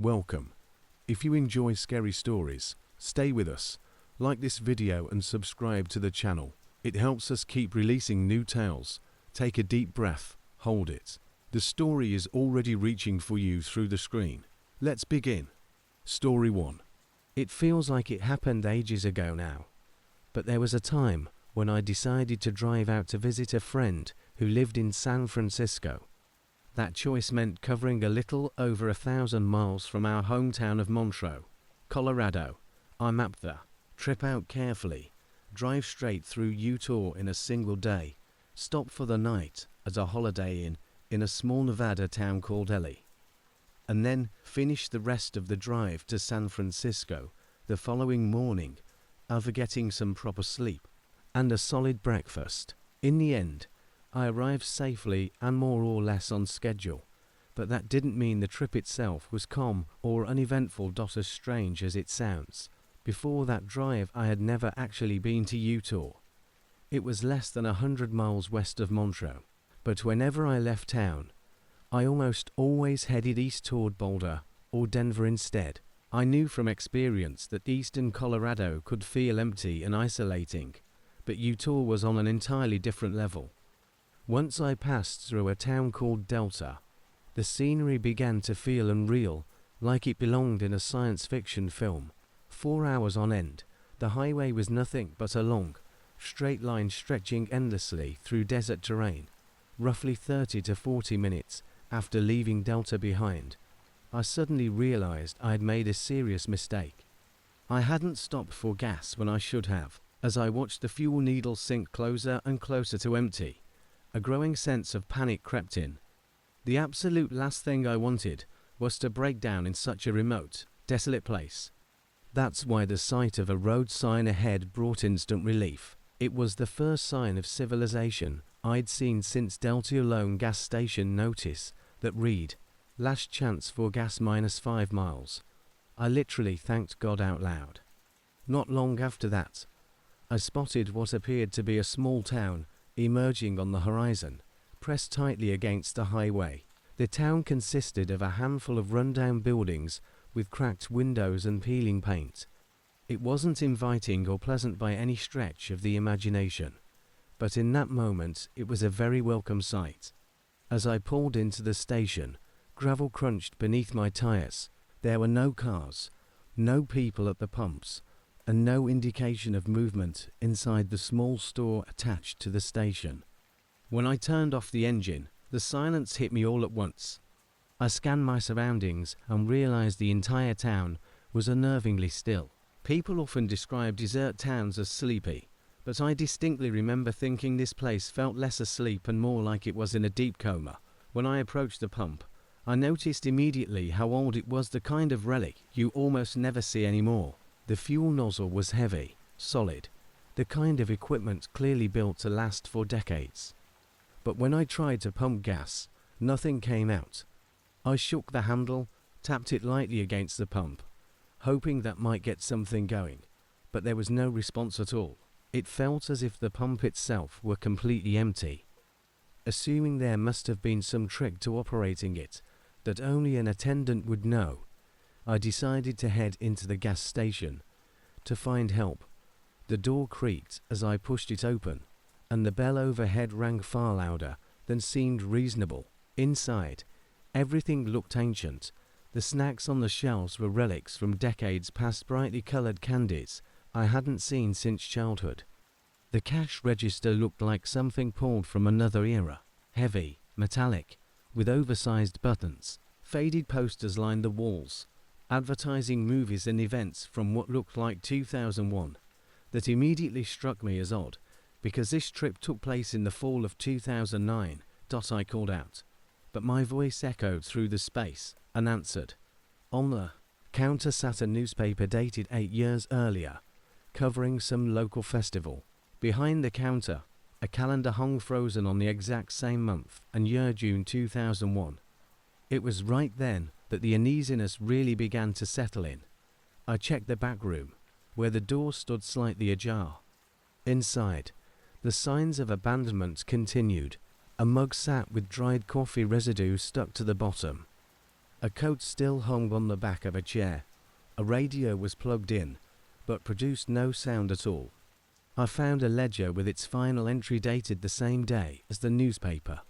Welcome. If you enjoy scary stories, stay with us, like this video and subscribe to the channel. It helps us keep releasing new tales. Take a deep breath, hold it. The story is already reaching for you through the screen. Let's begin. Story 1. It feels like it happened ages ago now, but there was a time when I decided to drive out to visit a friend who lived in San Francisco. That choice meant covering a little over 1,000 miles from our hometown of Montreux, Colorado. I mapped the trip out carefully, drive straight through Utah in a single day, stop for the night at a Holiday Inn in a small Nevada town called Eerie, and then finish the rest of the drive to San Francisco the following morning after getting some proper sleep and a solid breakfast. In the end, I arrived safely and more or less on schedule, but that didn't mean the trip itself was calm or uneventful, as strange as it sounds. Before that drive, I had never actually been to Utah. It was less than 100 miles west of Montreux, but whenever I left town, I almost always headed east toward Boulder or Denver instead. I knew from experience that eastern Colorado could feel empty and isolating, but Utah was on an entirely different level. Once I passed through a town called Delta, the scenery began to feel unreal, like it belonged in a science fiction film. 4 hours on end, the highway was nothing but a long, straight line stretching endlessly through desert terrain. Roughly 30 to 40 minutes after leaving Delta behind, I suddenly realized I had made a serious mistake. I hadn't stopped for gas when I should have. As I watched the fuel needle sink closer and closer to empty, a growing sense of panic crept in. The absolute last thing I wanted was to break down in such a remote, desolate place. That's why the sight of a road sign ahead brought instant relief. It was the first sign of civilization I'd seen since Delta Lone gas station notice that read, "Last chance for gas -5 miles." I literally thanked God out loud. Not long after that, I spotted what appeared to be a small town emerging on the horizon, pressed tightly against the highway. The town consisted of a handful of rundown buildings with cracked windows and peeling paint. It wasn't inviting or pleasant by any stretch of the imagination, but in that moment it was a very welcome sight. As I pulled into the station, gravel crunched beneath my tires. There were no cars, no people at the pumps, and no indication of movement inside the small store attached to the station. When I turned off the engine, the silence hit me all at once. I scanned my surroundings and realized the entire town was unnervingly still. People often describe desert towns as sleepy, but I distinctly remember thinking this place felt less asleep and more like it was in a deep coma. When I approached the pump, I noticed immediately how old it was, the kind of relic you almost never see anymore. The fuel nozzle was heavy, solid, the kind of equipment clearly built to last for decades. But when I tried to pump gas, nothing came out. I shook the handle, tapped it lightly against the pump, hoping that might get something going, but there was no response at all. It felt as if the pump itself were completely empty. Assuming there must have been some trick to operating it that only an attendant would know, I decided to head into the gas station to find help. The door creaked as I pushed it open, and the bell overhead rang far louder than seemed reasonable. Inside, everything looked ancient. The snacks on the shelves were relics from decades past, brightly colored candies I hadn't seen since childhood. The cash register looked like something pulled from another era, heavy, metallic, with oversized buttons. Faded posters lined the walls, advertising movies and events from what looked like 2001. That immediately struck me as odd, because this trip took place in the fall of 2009. I called out, but my voice echoed through the space and answered. On the counter sat a newspaper dated 8 years earlier, covering some local festival. Behind the counter, a calendar hung frozen on the exact same month and year, June 2001. It was right then that the uneasiness really began to settle in. I checked the back room, where the door stood slightly ajar. Inside, the signs of abandonment continued. A mug sat with dried coffee residue stuck to the bottom. A coat still hung on the back of a chair. A radio was plugged in, but produced no sound at all. I found a ledger with its final entry dated the same day as the newspaper.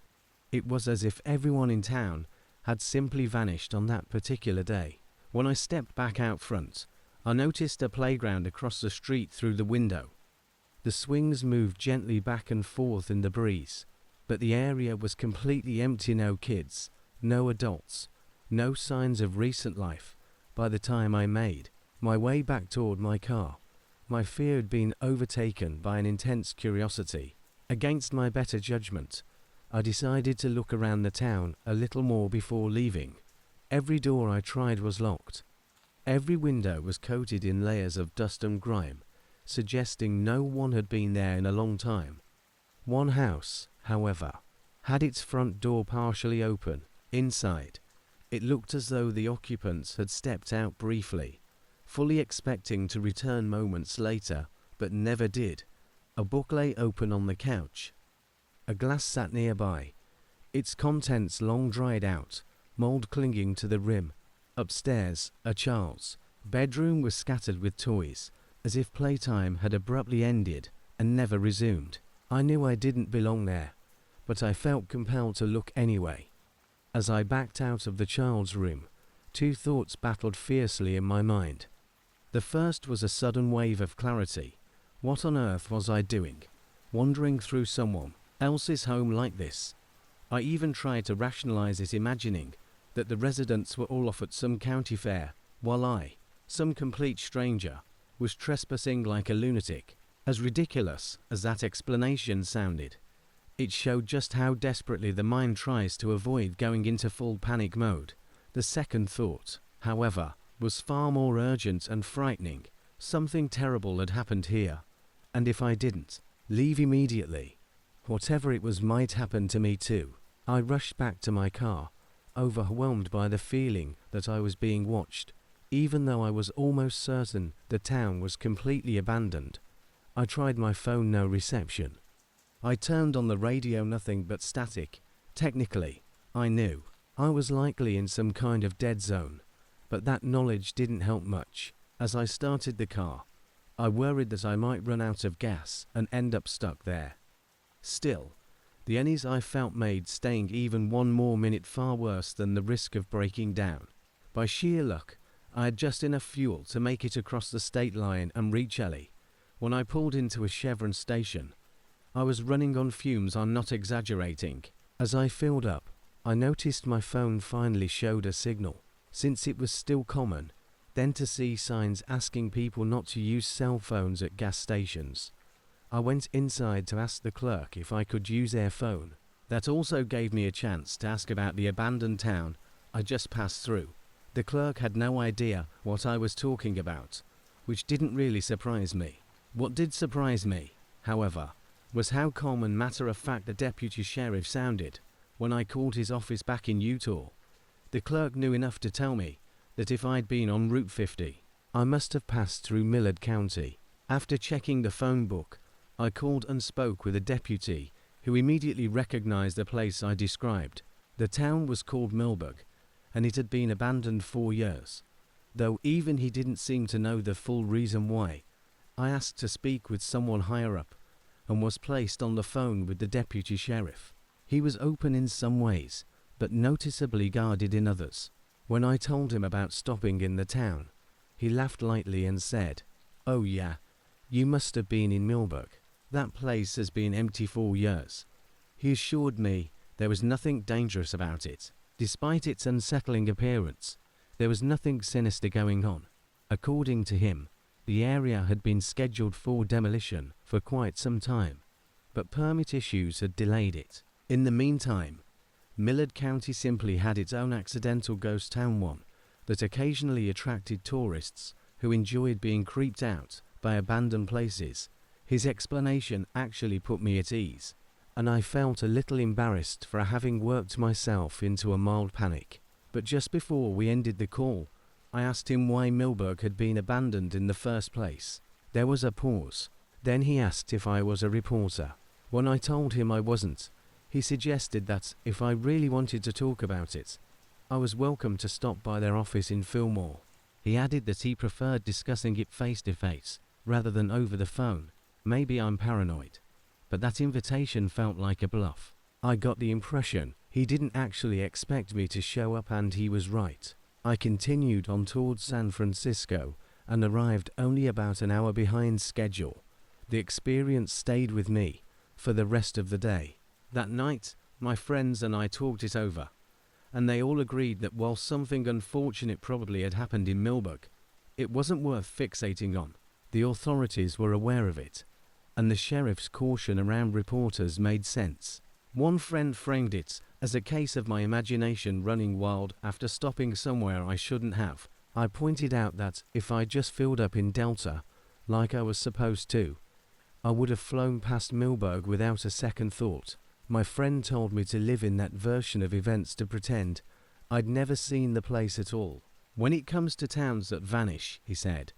It was as if everyone in town had simply vanished on that particular day. When I stepped back out front, I noticed a playground across the street through the window. The swings moved gently back and forth in the breeze, but the area was completely empty. No kids, no adults, no signs of recent life. By the time I made my way back toward my car, my fear had been overtaken by an intense curiosity. Against my better judgment, I decided to look around the town a little more before leaving. Every door I tried was locked. Every window was coated in layers of dust and grime, suggesting no one had been there in a long time. One house, however, had its front door partially open. Inside, it looked as though the occupants had stepped out briefly, fully expecting to return moments later, but never did. A book lay open on the couch. A glass sat nearby, its contents long dried out, mold clinging to the rim. Upstairs, a child's bedroom was scattered with toys, as if playtime had abruptly ended and never resumed. I knew I didn't belong there, but I felt compelled to look anyway. As I backed out of the child's room, two thoughts battled fiercely in my mind. The first was a sudden wave of clarity. What on earth was I doing, wandering through someone else's home like this? I even tried to rationalize it, imagining that the residents were all off at some county fair, while I, some complete stranger, was trespassing like a lunatic. As ridiculous as that explanation sounded, it showed just how desperately the mind tries to avoid going into full panic mode. The second thought, however, was far more urgent and frightening. Something terrible had happened here, and if I didn't leave immediately, whatever it was might happen to me too. I rushed back to my car, overwhelmed by the feeling that I was being watched. Even though I was almost certain the town was completely abandoned, I tried my phone, no reception. I turned on the radio, nothing but static. Technically, I knew I was likely in some kind of dead zone, but that knowledge didn't help much. As I started the car, I worried that I might run out of gas and end up stuck there. Still, the unease I felt made staying even one more minute far worse than the risk of breaking down. By sheer luck, I had just enough fuel to make it across the state line and reach Ellie. When I pulled into a Chevron station, I was running on fumes, I'm not exaggerating. As I filled up, I noticed my phone finally showed a signal. Since it was still common, then to see signs asking people not to use cell phones at gas stations. I went inside to ask the clerk if I could use their phone. That also gave me a chance to ask about the abandoned town I just passed through. The clerk had no idea what I was talking about, which didn't really surprise me. What did surprise me, however, was how calm and matter-of-fact the deputy sheriff sounded when I called his office back in Utah. The clerk knew enough to tell me that if I'd been on Route 50, I must have passed through Millard County. After checking the phone book, I called and spoke with a deputy who immediately recognized the place I described. The town was called Millburg, and it had been abandoned 4 years. Though even he didn't seem to know the full reason why, I asked to speak with someone higher up and was placed on the phone with the deputy sheriff. He was open in some ways, but noticeably guarded in others. When I told him about stopping in the town, he laughed lightly and said, "Oh yeah, you must have been in Millburg. That place has been empty 4 years." He assured me there was nothing dangerous about it. Despite its unsettling appearance, there was nothing sinister going on. According to him, the area had been scheduled for demolition for quite some time, but permit issues had delayed it. In the meantime, Millard County simply had its own accidental ghost town, one that occasionally attracted tourists who enjoyed being creeped out by abandoned places. His explanation actually put me at ease, and I felt a little embarrassed for having worked myself into a mild panic. But just before we ended the call, I asked him why Millburg had been abandoned in the first place. There was a pause. Then he asked if I was a reporter. When I told him I wasn't, he suggested that if I really wanted to talk about it, I was welcome to stop by their office in Fillmore. He added that he preferred discussing it face to face, rather than over the phone. Maybe I'm paranoid, but that invitation felt like a bluff. I got the impression he didn't actually expect me to show up, and he was right. I continued on towards San Francisco and arrived only about an hour behind schedule. The experience stayed with me for the rest of the day. That night, my friends and I talked it over, and they all agreed that while something unfortunate probably had happened in Millburg, it wasn't worth fixating on. The authorities were aware of it, and the sheriff's caution around reporters made sense. One friend framed it as a case of my imagination running wild after stopping somewhere I shouldn't have. I pointed out that if I just filled up in Delta, like I was supposed to, I would have flown past Millburg without a second thought. My friend told me to live in that version of events to pretend I'd never seen the place at all. When it comes to towns that vanish, he said,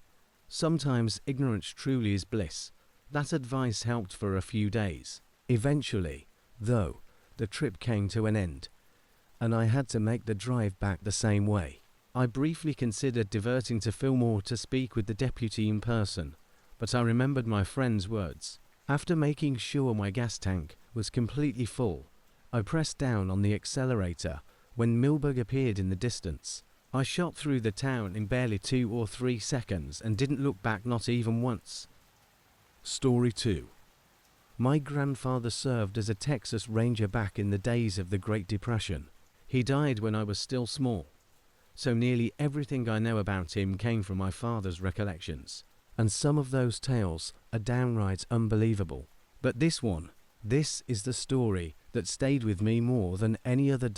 sometimes ignorance truly is bliss. That advice helped for a few days. Eventually, though, the trip came to an end, and I had to make the drive back the same way. I briefly considered diverting to Fillmore to speak with the deputy in person, but I remembered my friend's words. After making sure my gas tank was completely full, I pressed down on the accelerator when Millburg appeared in the distance. I shot through the town in barely 2 or 3 seconds and didn't look back, not even once. Story 2. My grandfather served as a Texas Ranger back in the days of the Great Depression. He died when I was still small, so nearly everything I know about him came from my father's recollections. And some of those tales are downright unbelievable. But this is the story that stayed with me more than any other.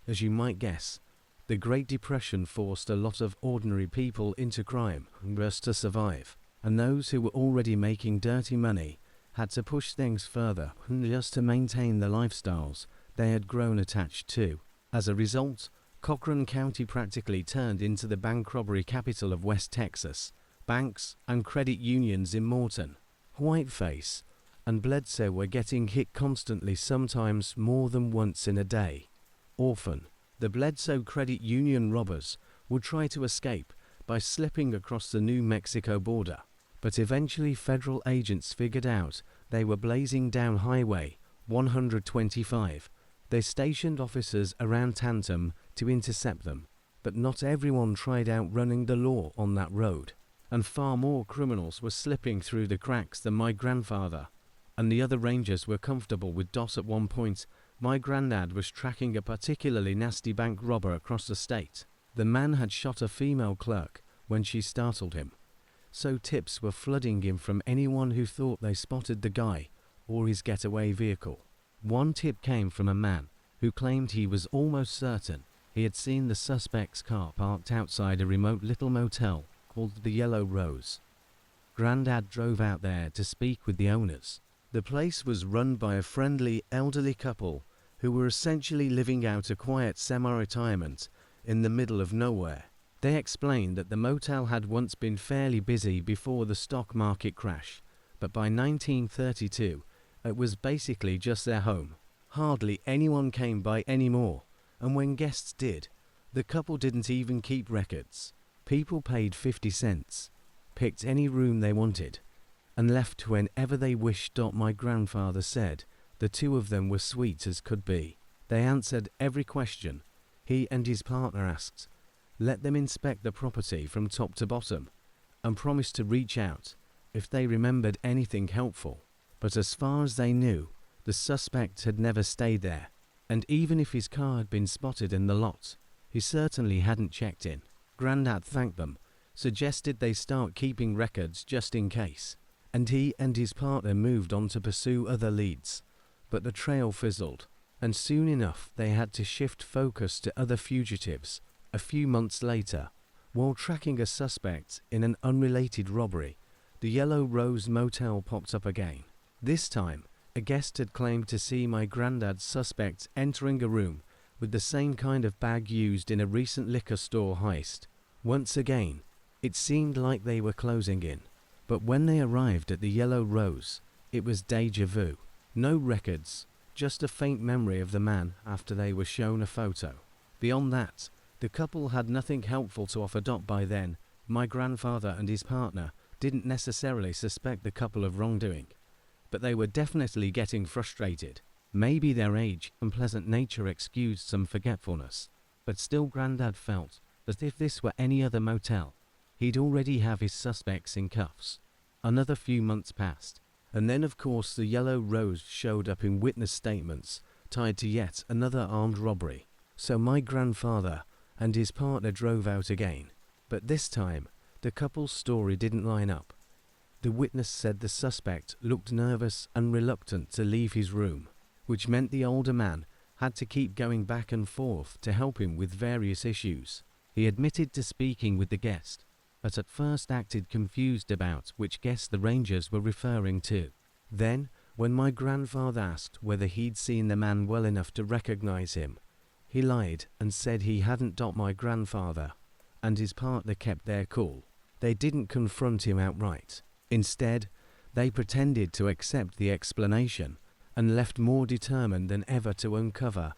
As you might guess, the Great Depression forced a lot of ordinary people into crime just to survive, and those who were already making dirty money had to push things further just to maintain the lifestyles they had grown attached to. As a result, Cochran County practically turned into the bank robbery capital of West Texas. Banks and credit unions in Morton, Whiteface, and Bledsoe were getting hit constantly, sometimes more than once in a day. Often, the Bledsoe credit union robbers would try to escape by slipping across the New Mexico border, but eventually federal agents figured out they were blazing down Highway 125. They stationed officers around Tantum to intercept them, but not everyone tried outrunning the law on that road, and far more criminals were slipping through the cracks than my grandfather and the other rangers were comfortable with. At one point, my granddad was tracking a particularly nasty bank robber across the state. The man had shot a female clerk when she startled him, so tips were flooding in from anyone who thought they spotted the guy or his getaway vehicle. One tip came from a man who claimed he was almost certain he had seen the suspect's car parked outside a remote little motel called the Yellow Rose. Grandad drove out there to speak with the owners. The place was run by a friendly elderly couple who were essentially living out a quiet semi-retirement in the middle of nowhere. They explained that the motel had once been fairly busy before the stock market crash, but by 1932 it was basically just their home. Hardly anyone came by anymore, and when guests did, the couple didn't even keep records. People paid 50 cents, picked any room they wanted, and left whenever they wished. My grandfather said the two of them were sweet as could be. They answered every question he and his partner asked, let them inspect the property from top to bottom, and promised to reach out if they remembered anything helpful. But as far as they knew, the suspect had never stayed there, and even if his car had been spotted in the lot, he certainly hadn't checked in. Grandad thanked them, suggested they start keeping records just in case, and he and his partner moved on to pursue other leads. But the trail fizzled, and soon enough they had to shift focus to other fugitives. A few months later, while tracking a suspect in an unrelated robbery, the Yellow Rose Motel popped up again. This time, a guest had claimed to see my granddad's suspect entering a room with the same kind of bag used in a recent liquor store heist. Once again, it seemed like they were closing in, but when they arrived at the Yellow Rose, it was déjà vu. No records, just a faint memory of the man after they were shown a photo. Beyond that, the couple had nothing helpful to offer. By then, my grandfather and his partner didn't necessarily suspect the couple of wrongdoing, but they were definitely getting frustrated. Maybe their age and pleasant nature excused some forgetfulness, but still Grandad felt that if this were any other motel, he'd already have his suspects in cuffs. Another few months passed, and then of course the Yellow Rose showed up in witness statements tied to yet another armed robbery. So my grandfather and his partner drove out again, but this time the couple's story didn't line up. The witness said the suspect looked nervous and reluctant to leave his room, which meant the older man had to keep going back and forth to help him with various issues. He admitted to speaking with the guest, but at first acted confused about which guest the Rangers were referring to. Then, when my grandfather asked whether he'd seen the man well enough to recognize him, he lied and said he hadn't. My grandfather and his partner kept their cool. They didn't confront him outright. Instead, they pretended to accept the explanation and left more determined than ever to uncover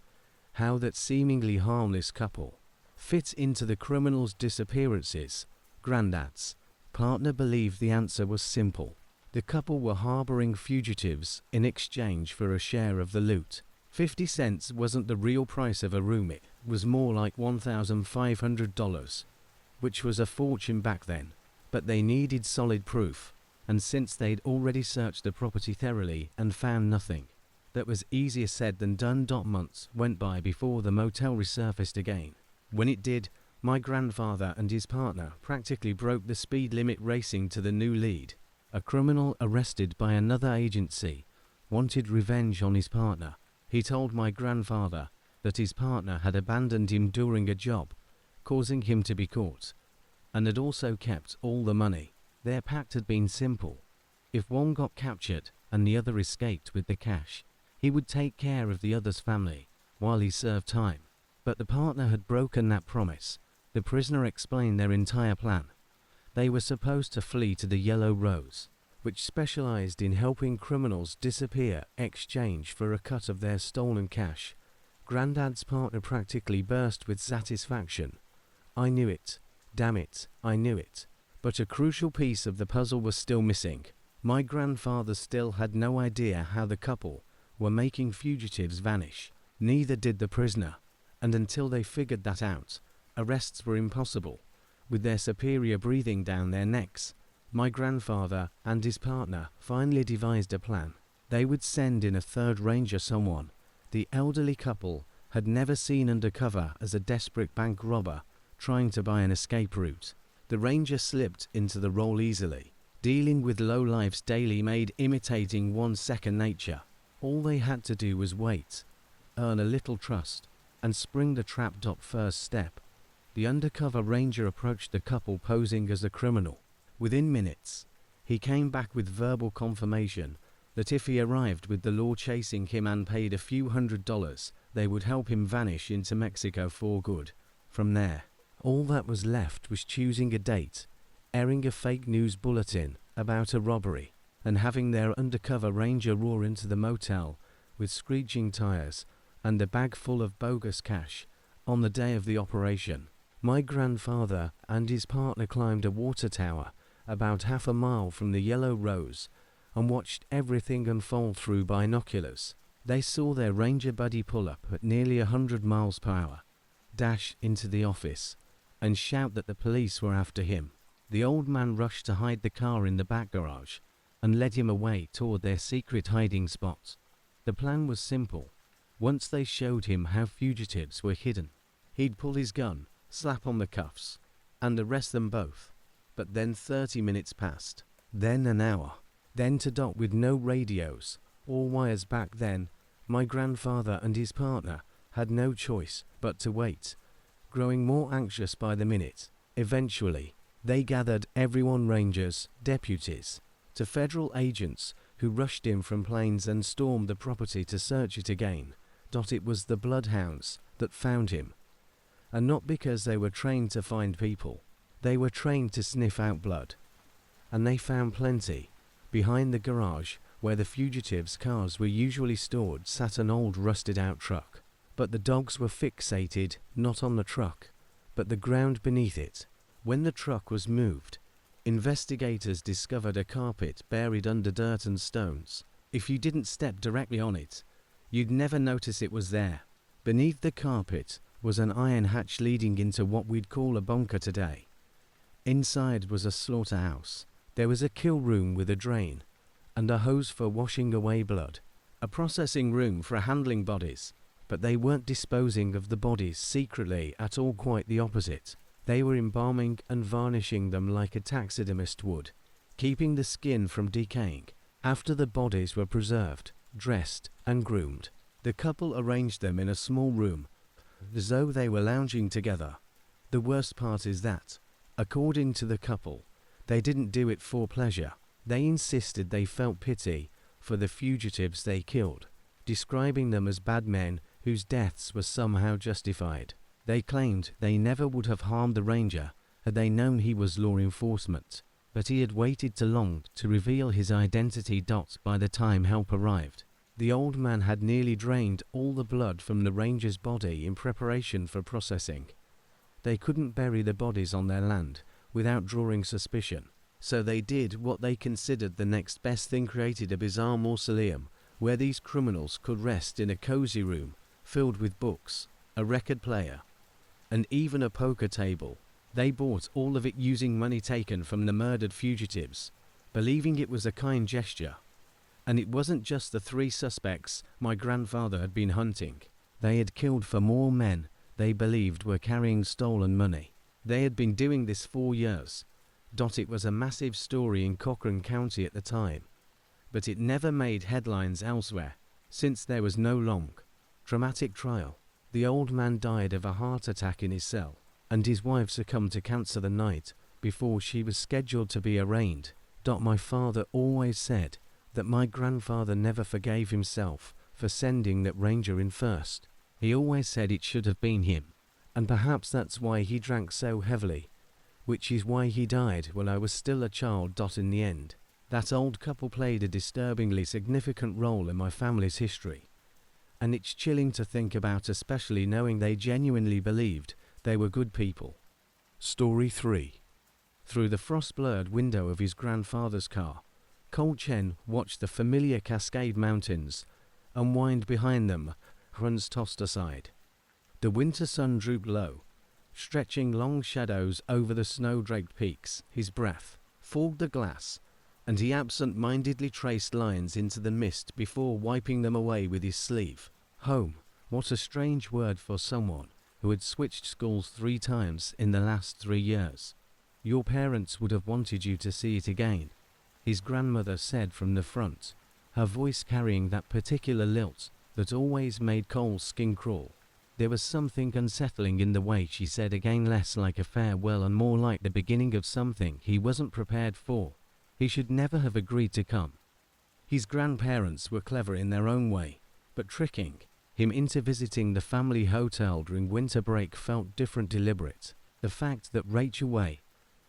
how that seemingly harmless couple fit into the criminal's disappearances. Grandad's partner believed the answer was simple. The couple were harboring fugitives in exchange for a share of the loot. 50 cents wasn't the real price of a room, it was more like $1,500, which was a fortune back then. But they needed solid proof, and since they'd already searched the property thoroughly and found nothing, that was easier said than done. Months went by before the motel resurfaced again. When it did, my grandfather and his partner practically broke the speed limit, racing to the new lead. A criminal arrested by another agency wanted revenge on his partner. He told my grandfather that his partner had abandoned him during a job, causing him to be caught, and had also kept all the money. Their pact had been simple. If one got captured and the other escaped with the cash, he would take care of the other's family while he served time. But the partner had broken that promise. The prisoner explained their entire plan. They were supposed to flee to the Yellow Rose, which specialized in helping criminals disappear in exchange for a cut of their stolen cash. Grandad's partner practically burst with satisfaction. I knew it. Damn it, I knew it. But a crucial piece of the puzzle was still missing. My grandfather still had no idea how the couple were making fugitives vanish. Neither did the prisoner, and until they figured that out, arrests were impossible. With their superior breathing down their necks, my grandfather and his partner finally devised a plan. They would send in a third ranger, someone the elderly couple had never seen undercover as a desperate bank robber trying to buy an escape route. The ranger slipped into the role easily. Dealing with lowlifes daily made imitating one second nature. All they had to do was wait, earn a little trust, and spring the trap. First step. The undercover ranger approached the couple posing as a criminal. Within minutes, he came back with verbal confirmation that if he arrived with the law chasing him and paid a few $100s, they would help him vanish into Mexico for good. From there, all that was left was choosing a date, airing a fake news bulletin about a robbery, and having their undercover ranger roar into the motel with screeching tires and a bag full of bogus cash on the day of the operation. My grandfather and his partner climbed a water tower about half a mile from the Yellow Rose and watched everything unfold through binoculars. They saw their ranger buddy pull up at nearly 100 miles per hour, dash into the office, and shout that the police were after him. The old man rushed to hide the car in the back garage and led him away toward their secret hiding spot. The plan was simple. Once they showed him how fugitives were hidden, he'd pull his gun, slap on the cuffs, and arrest them both. But then 30 minutes passed, then an hour, then to dot with no radios or wires back then. My grandfather and his partner had no choice but to wait, growing more anxious by the minute. Eventually, they gathered everyone, rangers, deputies, to federal agents who rushed in from planes and stormed the property to search it again. It was the bloodhounds that found him, and not because they were trained to find people. They were trained to sniff out blood, and they found plenty. Behind the garage, where the fugitives' cars were usually stored, sat an old rusted-out truck. But the dogs were fixated not on the truck, but the ground beneath it. When the truck was moved, investigators discovered a carpet buried under dirt and stones. If you didn't step directly on it, you'd never notice it was there. Beneath the carpet was an iron hatch leading into what we'd call a bunker today. Inside was a slaughterhouse. There was a kill room with a drain and a hose for washing away blood, a processing room for handling bodies. But they weren't disposing of the bodies secretly at all, quite the opposite. They were embalming and varnishing them like a taxidermist would, keeping the skin from decaying. After the bodies were preserved, dressed and groomed, the couple arranged them in a small room, as though they were lounging together. The worst part is that, according to the couple, they didn't do it for pleasure. They insisted they felt pity for the fugitives they killed, describing them as bad men whose deaths were somehow justified. They claimed they never would have harmed the ranger had they known he was law enforcement, but he had waited too long to reveal his identity. By the time help arrived, the old man had nearly drained all the blood from the ranger's body in preparation for processing. They couldn't bury the bodies on their land without drawing suspicion, so they did what they considered the next best thing: created a bizarre mausoleum where these criminals could rest in a cozy room filled with books, a record player, and even a poker table. They bought all of it using money taken from the murdered fugitives, believing it was a kind gesture. And it wasn't just the 3 suspects my grandfather had been hunting. They had killed for more men they believed were carrying stolen money. They had been doing this 4 years. It was a massive story in Cochran County at the time, but it never made headlines elsewhere, since there was no long, dramatic trial. The old man died of a heart attack in his cell, and his wife succumbed to cancer the night before she was scheduled to be arraigned. My father always said that my grandfather never forgave himself for sending that ranger in first. He always said it should have been him, and perhaps that's why he drank so heavily, which is why he died when I was still a child. In the end, that old couple played a disturbingly significant role in my family's history. And it's chilling to think about, especially knowing they genuinely believed they were good people. Story 3. Through the frost-blurred window of his grandfather's car, Cole Chen watched the familiar Cascade Mountains unwind behind them, runs tossed aside. The winter sun drooped low, stretching long shadows over the snow-draped peaks. His breath fogged the glass, and he absent-mindedly traced lines into the mist before wiping them away with his sleeve. Home, what a strange word for someone who had switched schools 3 times in the last 3 years. Your parents would have wanted you to see it again, his grandmother said from the front, her voice carrying that particular lilt that always made Cole's skin crawl. There was something unsettling in the way she said again, less like a farewell and more like the beginning of something he wasn't prepared for. He should never have agreed to come. His grandparents were clever in their own way, but tricking him into visiting the family hotel during winter break felt different, deliberate. The fact that Rachel Way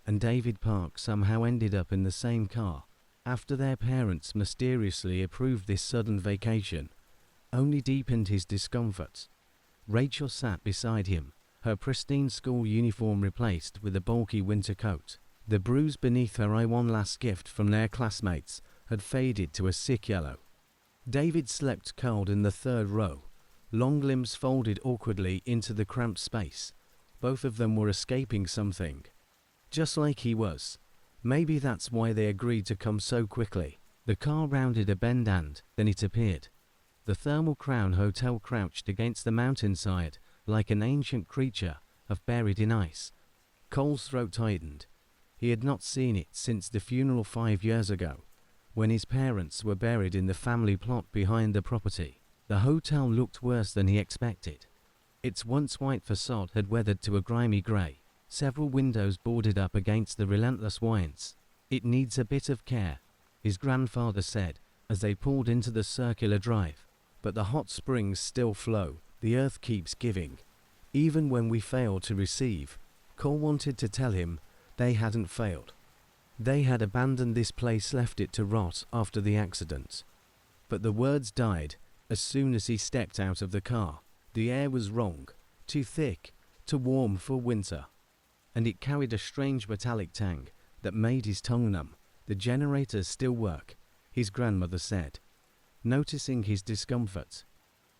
and David Park somehow ended up in the same car after their parents mysteriously approved this sudden vacation only deepened his discomfort. Rachel sat beside him, her pristine school uniform replaced with a bulky winter coat. The bruise beneath her eye, one last gift from their classmates, had faded to a sick yellow. David slept cold in the 3rd row, long limbs folded awkwardly into the cramped space. Both of them were escaping something, just like he was. Maybe that's why they agreed to come so quickly. The car rounded a bend and then it appeared. The Thermal Crown Hotel crouched against the mountainside like an ancient creature buried in ice. Cole's throat tightened. He had not seen it since the funeral 5 years ago, when his parents were buried in the family plot behind the property. The hotel looked worse than he expected. Its once white facade had weathered to a grimy grey, several windows boarded up against the relentless winds. "It needs a bit of care," his grandfather said as they pulled into the circular drive. "But the hot springs still flow. The earth keeps giving, even when we fail to receive." Cole wanted to tell him they hadn't failed. They had abandoned this place, left it to rot after the accident. But the words died as soon as he stepped out of the car. The air was wrong, too thick, too warm for winter. And it carried a strange metallic tang that made his tongue numb. The generators still work, his grandmother said, noticing his discomfort.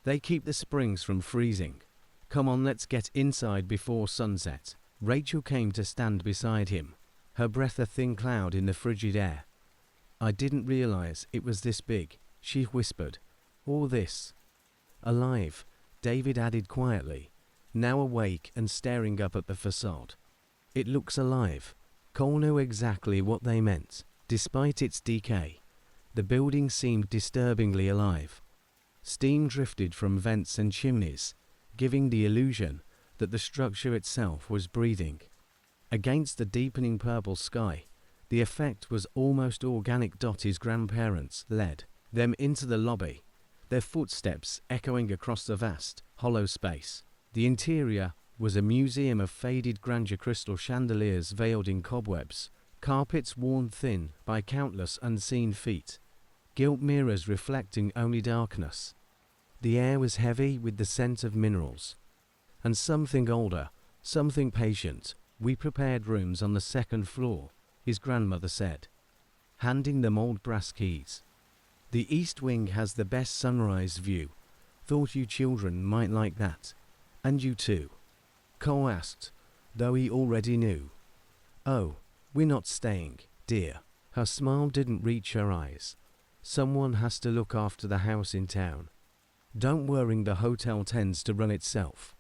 They keep the springs from freezing. Come on, let's get inside before sunset. Rachel came to stand beside him, her breath a thin cloud in the frigid air. I didn't realize it was this big, she whispered. All this. Alive, David added quietly, now awake and staring up at the facade. It looks alive. Cole knew exactly what they meant. Despite its decay, the building seemed disturbingly alive. Steam drifted from vents and chimneys, giving the illusion that the structure itself was breathing. Against the deepening purple sky, the effect was almost organic. His grandparents led them into the lobby, their footsteps echoing across the vast, hollow space. The interior was a museum of faded grandeur, crystal chandeliers veiled in cobwebs, carpets worn thin by countless unseen feet, gilt mirrors reflecting only darkness. The air was heavy with the scent of minerals. And something older, something patient. We prepared rooms on the second floor, his grandmother said, handing them old brass keys. The east wing has the best sunrise view. Thought you children might like that. And you too? Cole asked, though he already knew. Oh, we're not staying, dear. Her smile didn't reach her eyes. Someone has to look after the house in town. Don't worry, the hotel tends to run itself.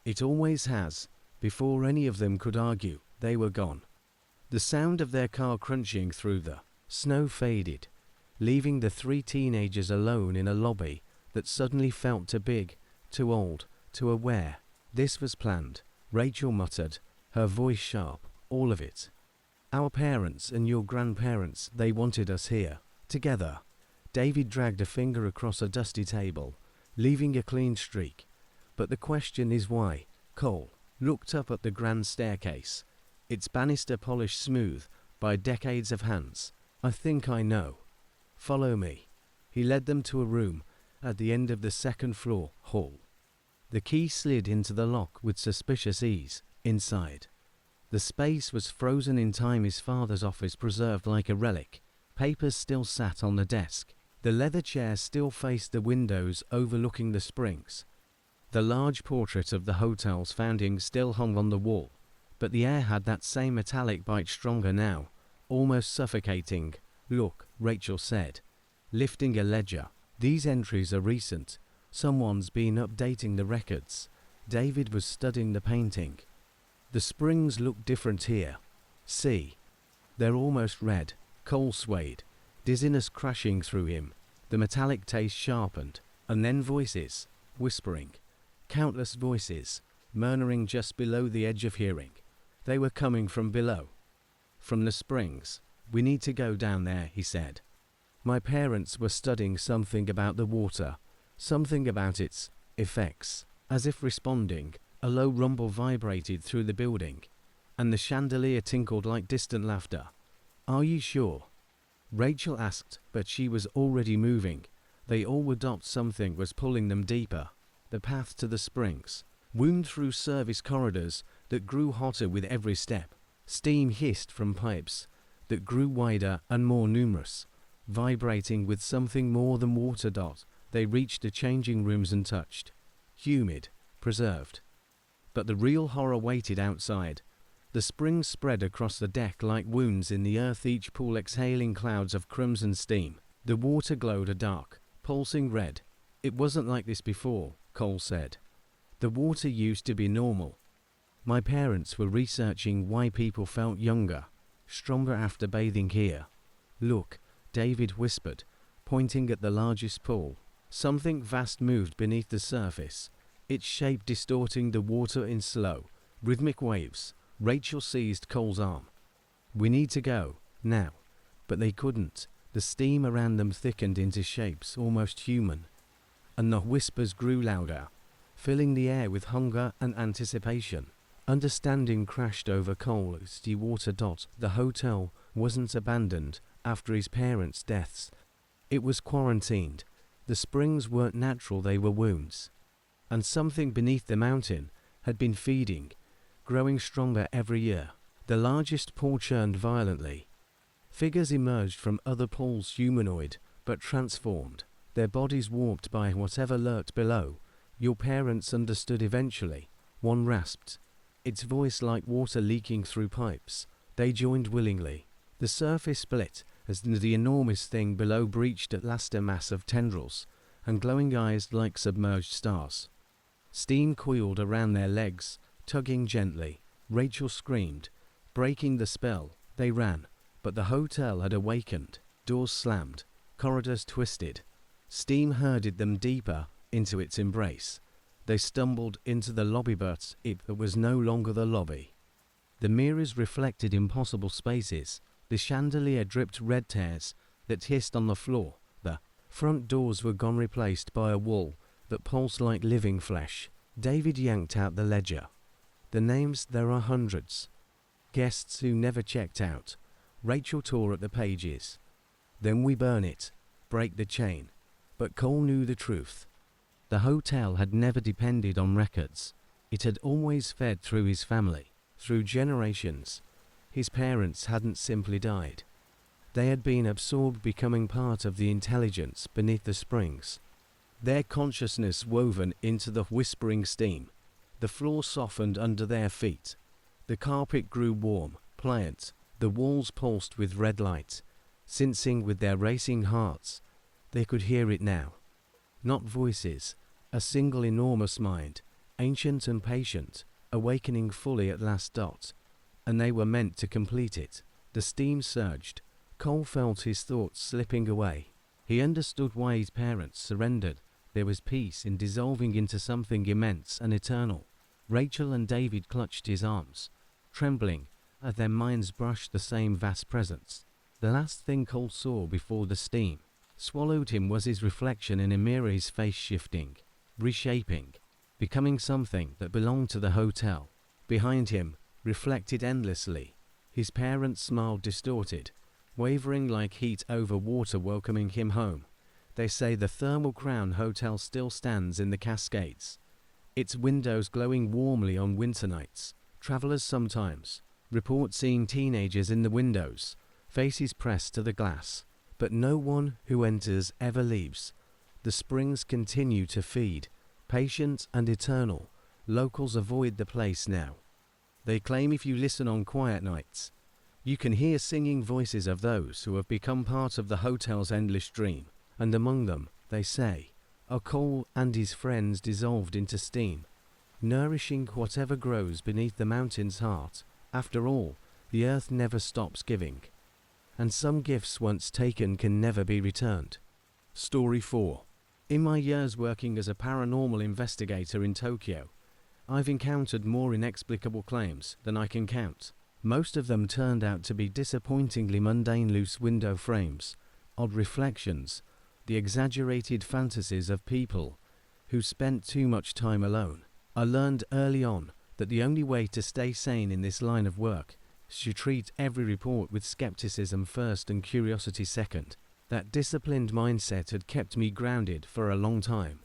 It always has. Before any of them could argue, they were gone. The sound of their car crunching through the snow faded, leaving the three teenagers alone in a lobby that suddenly felt too big, too old, too aware. This was planned, Rachel muttered, her voice sharp, all of it. Our parents and your grandparents, they wanted us here, together. David dragged a finger across a dusty table, leaving a clean streak. But the question is why? Cole looked up at the grand staircase, its banister polished smooth by decades of hands. I think I know. Follow me. He led them to a room at the end of the second floor hall. The key slid into the lock with suspicious ease. Inside, the space was frozen in time, his father's office preserved like a relic. Papers still sat on the desk. The leather chair still faced the windows overlooking the springs. The large portrait of the hotel's founding still hung on the wall, but the air had that same metallic bite, stronger now, almost suffocating. Look, Rachel said, lifting a ledger. These entries are recent. Someone's been updating the records. David was studying the painting. The springs look different here. See? They're almost red. Cole swayed, dizziness crashing through him. The metallic taste sharpened, and then voices, whispering. Countless voices, murmuring just below the edge of hearing. They were coming from below. From the springs. We need to go down there, he said. My parents were studying something about the water, something about its effects. As if responding, a low rumble vibrated through the building, and the chandelier tinkled like distant laughter. Are you sure? Rachel asked, but she was already moving. They all were. Something was pulling them deeper. The path to the springs wound through service corridors that grew hotter with every step. Steam hissed from pipes that grew wider and more numerous, vibrating with something more than water. They reached the changing rooms and touched. Humid, preserved. But the real horror waited outside. The springs spread across the deck like wounds in the earth, each pool exhaling clouds of crimson steam. The water glowed a dark, pulsing red. It wasn't like this before, Cole said. The water used to be normal. My parents were researching why people felt younger, stronger after bathing here. Look, David whispered, pointing at the largest pool. Something vast moved beneath the surface, its shape distorting the water in slow, rhythmic waves. Rachel seized Cole's arm. We need to go, now. But they couldn't. The steam around them thickened into shapes almost human. And the whispers grew louder, filling the air with hunger and anticipation. Understanding crashed over Cole as the water. The hotel wasn't abandoned after his parents' deaths. It was quarantined. The springs weren't natural, they were wounds. and something beneath the mountain had been feeding, growing stronger every year. The largest paw churned violently. Figures emerged from other pools, humanoid, but transformed, their bodies warped by whatever lurked below. Your parents understood eventually, one rasped, its voice like water leaking through pipes. They joined willingly. The surface split as the enormous thing below breached at last, a mass of tendrils and glowing eyes like submerged stars. Steam coiled around their legs, tugging gently. Rachel screamed, breaking the spell. They ran, but the hotel had awakened. Doors slammed, corridors twisted. Steam herded them deeper into its embrace. They stumbled into the lobby, but it was no longer the lobby. The mirrors reflected impossible spaces. The chandelier dripped red tears that hissed on the floor. The front doors were gone, replaced by a wall that pulsed like living flesh. David yanked out the ledger. The names, there are hundreds. Guests who never checked out. Rachel tore at the pages. Then we burn it, break the chain. But Cole knew the truth. The hotel had never depended on records. It had always fed through his family, through generations. His parents hadn't simply died. They had been absorbed, becoming part of the intelligence beneath the springs. Their consciousness woven into the whispering steam. The floor softened under their feet. The carpet grew warm, pliant. The walls pulsed with red light, sensing with their racing hearts. They could hear it now. Not voices, a single enormous mind, ancient and patient, awakening fully at last. And they were meant to complete it. The steam surged. Cole felt his thoughts slipping away. He understood why his parents surrendered. There was peace in dissolving into something immense and eternal. Rachel and David clutched his arms, trembling, as their minds brushed the same vast presence. The last thing Cole saw before the steam swallowed him was his reflection in a mirror, his face shifting, reshaping, becoming something that belonged to the hotel. Behind him, reflected endlessly, his parents smiled distorted, wavering like heat over water, welcoming him home. They say the Thermal Crown Hotel still stands in the Cascades, its windows glowing warmly on winter nights. Travelers sometimes report seeing teenagers in the windows, faces pressed to the glass, but no one who enters ever leaves. The springs continue to feed, patient and eternal. Locals avoid the place now. They claim if you listen on quiet nights, you can hear singing voices of those who have become part of the hotel's endless dream. And among them, they say, are Cole and his friends dissolved into steam, nourishing whatever grows beneath the mountain's heart. After all, the earth never stops giving, and some gifts once taken can never be returned. Story 4. In my years working as a paranormal investigator in Tokyo, I've encountered more inexplicable claims than I can count. Most of them turned out to be disappointingly mundane: loose window frames, odd reflections, the exaggerated fantasies of people who spent too much time alone. I learned early on that the only way to stay sane in this line of work is to treat every report with skepticism first and curiosity second. That disciplined mindset had kept me grounded for a long time.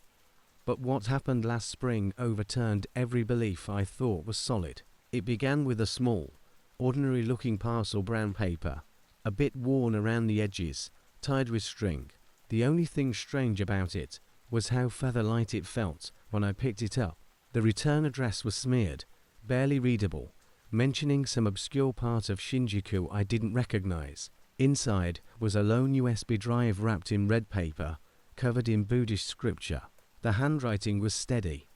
But what happened last spring overturned every belief I thought was solid. It began with a small, ordinary-looking parcel, brown paper, a bit worn around the edges, tied with string. The only thing strange about it was how feather-light it felt when I picked it up. The return address was smeared, barely readable, mentioning some obscure part of Shinjuku I didn't recognize. Inside was a lone USB drive wrapped in red paper, covered in Buddhist scripture. The handwriting was steady,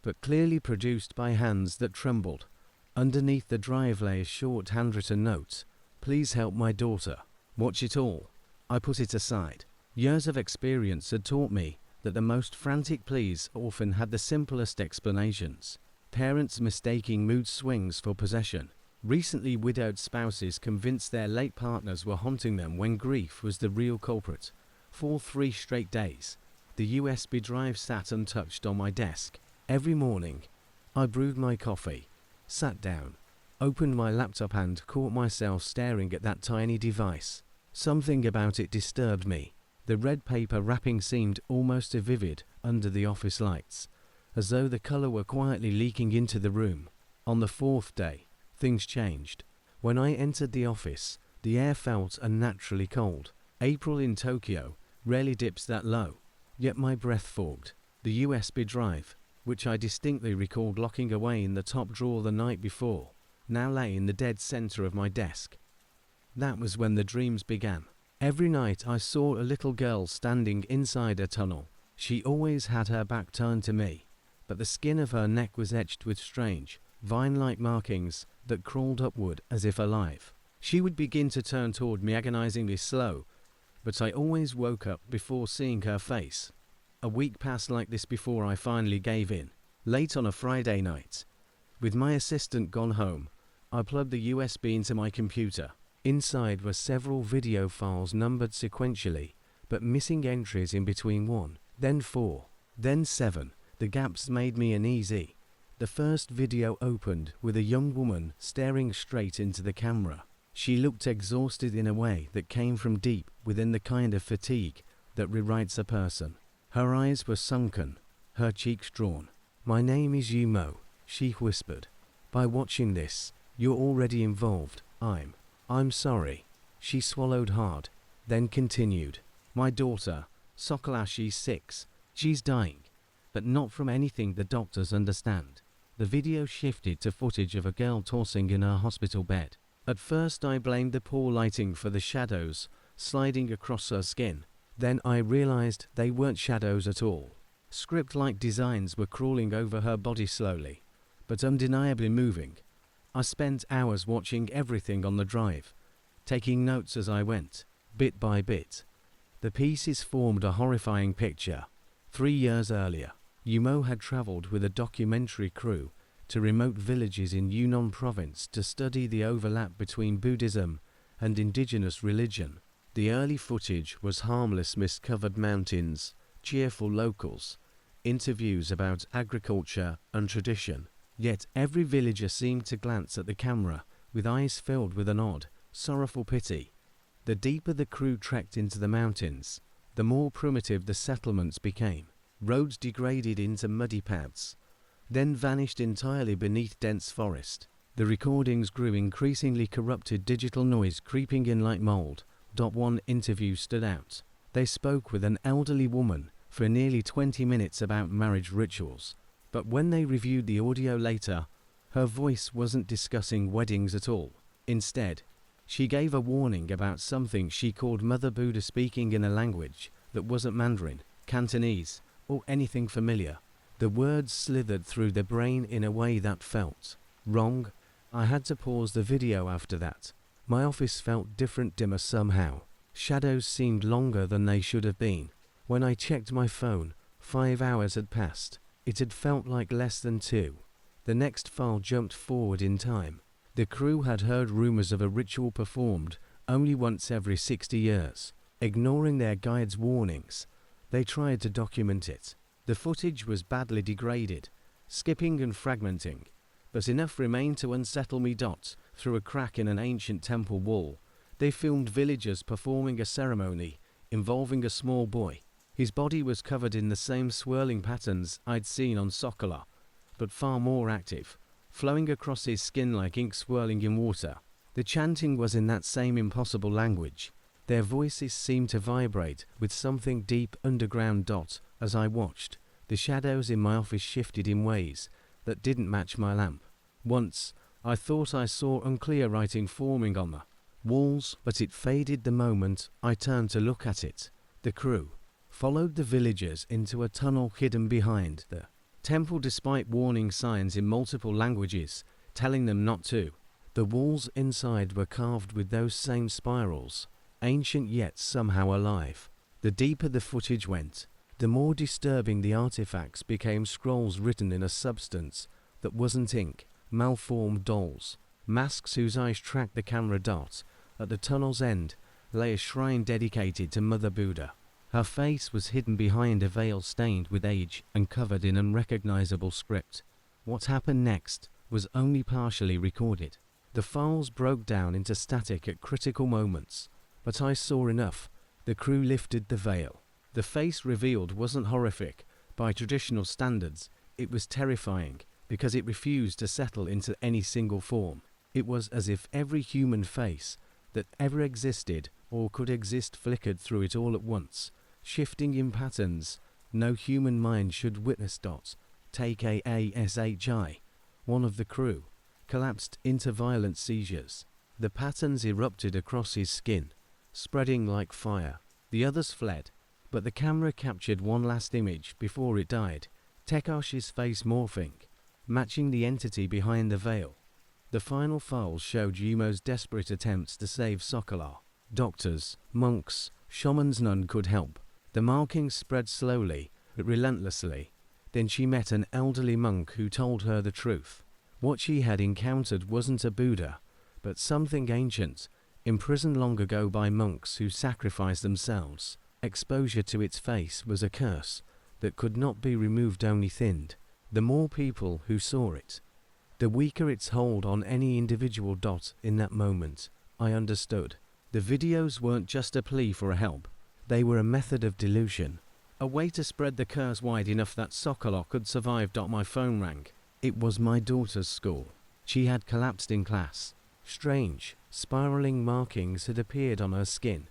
but clearly produced by hands that trembled. Underneath the drive lay a short handwritten note. Please help my daughter. Watch it all. I put it aside. Years of experience had taught me that the most frantic pleas often had the simplest explanations. Parents mistaking mood swings for possession. Recently widowed spouses convinced their late partners were haunting them when grief was the real culprit. For 3 straight days, the USB drive sat untouched on my desk. Every morning, I brewed my coffee, sat down, opened my laptop and caught myself staring at that tiny device. Something about it disturbed me. The red paper wrapping seemed almost vivid under the office lights, as though the color were quietly leaking into the room. On the fourth day, things changed. When I entered the office, the air felt unnaturally cold. April in Tokyo rarely dips that low. Yet my breath fogged. The USB drive, which I distinctly recalled locking away in the top drawer the night before, now lay in the dead center of my desk. That was when the dreams began. Every night I saw a little girl standing inside a tunnel. She always had her back turned to me, but the skin of her neck was etched with strange, vine-like markings that crawled upward as if alive. She would begin to turn toward me agonizingly slow, but I always woke up before seeing her face. A week passed like this before I finally gave in. Late on a Friday night, with my assistant gone home, I plugged the USB into my computer. Inside were several video files numbered sequentially, but missing entries in between 1, then 4, then 7. The gaps made me uneasy. The first video opened with a young woman staring straight into the camera. She looked exhausted in a way that came from deep within, the kind of fatigue that rewrites a person. Her eyes were sunken, her cheeks drawn. "My name is Yumo," she whispered. "By watching this, you're already involved. I'm sorry." She swallowed hard, then continued. "My daughter, Sokola, she's 6. She's dying, but not from anything the doctors understand." The video shifted to footage of a girl tossing in her hospital bed. At first I blamed the poor lighting for the shadows sliding across her skin. Then I realized they weren't shadows at all. Script-like designs were crawling over her body slowly, but undeniably moving. I spent hours watching everything on the drive, taking notes as I went, bit by bit. The pieces formed a horrifying picture. 3 years earlier, Yumo had traveled with a documentary crew to remote villages in Yunnan province to study the overlap between Buddhism and indigenous religion. The early footage was harmless mist-covered mountains, cheerful locals, interviews about agriculture and tradition. Yet every villager seemed to glance at the camera with eyes filled with an odd, sorrowful pity. The deeper the crew trekked into the mountains, the more primitive the settlements became. Roads degraded into muddy paths, then vanished entirely beneath dense forest. The recordings grew increasingly corrupted, digital noise creeping in like mold. One interview stood out. They spoke with an elderly woman for nearly 20 minutes about marriage rituals, but when they reviewed the audio later, her voice wasn't discussing weddings at all. Instead, she gave a warning about something she called Mother Buddha speaking in a language that wasn't Mandarin, Cantonese, or anything familiar. The words slithered through the brain in a way that felt wrong. I had to pause the video after that. My office felt different, dimmer somehow. Shadows seemed longer than they should have been. When I checked my phone, 5 hours had passed. It had felt like less than 2. The next file jumped forward in time. The crew had heard rumors of a ritual performed only once every 60 years. Ignoring their guide's warnings, they tried to document it. The footage was badly degraded, skipping and fragmenting, but enough remained to unsettle me. Through a crack in an ancient temple wall, they filmed villagers performing a ceremony involving a small boy. His body was covered in the same swirling patterns I'd seen on Sokola, but far more active, flowing across his skin like ink swirling in water. The chanting was in that same impossible language. Their voices seemed to vibrate with something deep underground. As I watched, the shadows in my office shifted in ways that didn't match my lamp. Once, I thought I saw unclear writing forming on the walls, but it faded the moment I turned to look at it. The crew followed the villagers into a tunnel hidden behind the temple despite warning signs in multiple languages telling them not to. The walls inside were carved with those same spirals, ancient yet somehow alive. The deeper the footage went, the more disturbing the artifacts became, scrolls written in a substance that wasn't ink, malformed dolls, masks whose eyes tracked the camera. At the tunnel's end lay a shrine dedicated to Mother Buddha. Her face was hidden behind a veil stained with age and covered in unrecognizable script. What happened next was only partially recorded. The files broke down into static at critical moments, but I saw enough. The crew lifted the veil. The face revealed wasn't horrific by traditional standards. It was terrifying because it refused to settle into any single form. It was as if every human face that ever existed or could exist flickered through it all at once, shifting in patterns no human mind should witness. Take ASHI, one of the crew, collapsed into violent seizures. The patterns erupted across his skin, spreading like fire. The others fled, but the camera captured one last image before it died. Tekashi's face morphing, matching the entity behind the veil. The final files showed Yumo's desperate attempts to save Sokola. Doctors, monks, shamans, none could help. The markings spread slowly, but relentlessly. Then she met an elderly monk who told her the truth. What she had encountered wasn't a Buddha, but something ancient, imprisoned long ago by monks who sacrificed themselves. Exposure to its face was a curse that could not be removed, only thinned. The more people who saw it, the weaker its hold on any individual. In that moment, I understood. The videos weren't just a plea for help. They were a method of delusion, a way to spread the curse wide enough that Sokola could survive. My phone rang. It was my daughter's school. She had collapsed in class. Strange, spiraling markings had appeared on her skin.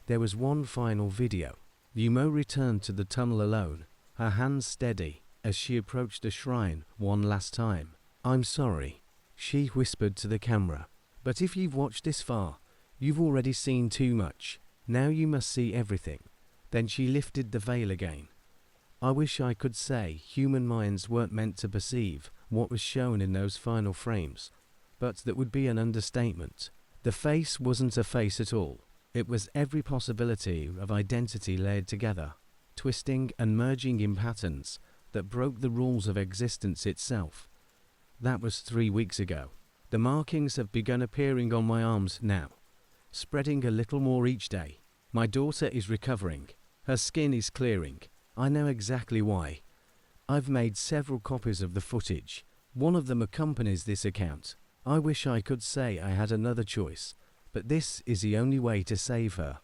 There was one final video. Yumo returned to the tunnel alone, her hands steady, as she approached the shrine one last time. "I'm sorry," she whispered to the camera, "but if you've watched this far, you've already seen too much. Now you must see everything." Then she lifted the veil again. I wish I could say human minds weren't meant to perceive what was shown in those final frames, but that would be an understatement. The face wasn't a face at all. It was every possibility of identity layered together, twisting and merging in patterns that broke the rules of existence itself. That was 3 weeks ago. The markings have begun appearing on my arms now, spreading a little more each day. My daughter is recovering. Her skin is clearing. I know exactly why. I've made several copies of the footage. One of them accompanies this account. I wish I could say I had another choice, but this is the only way to save her.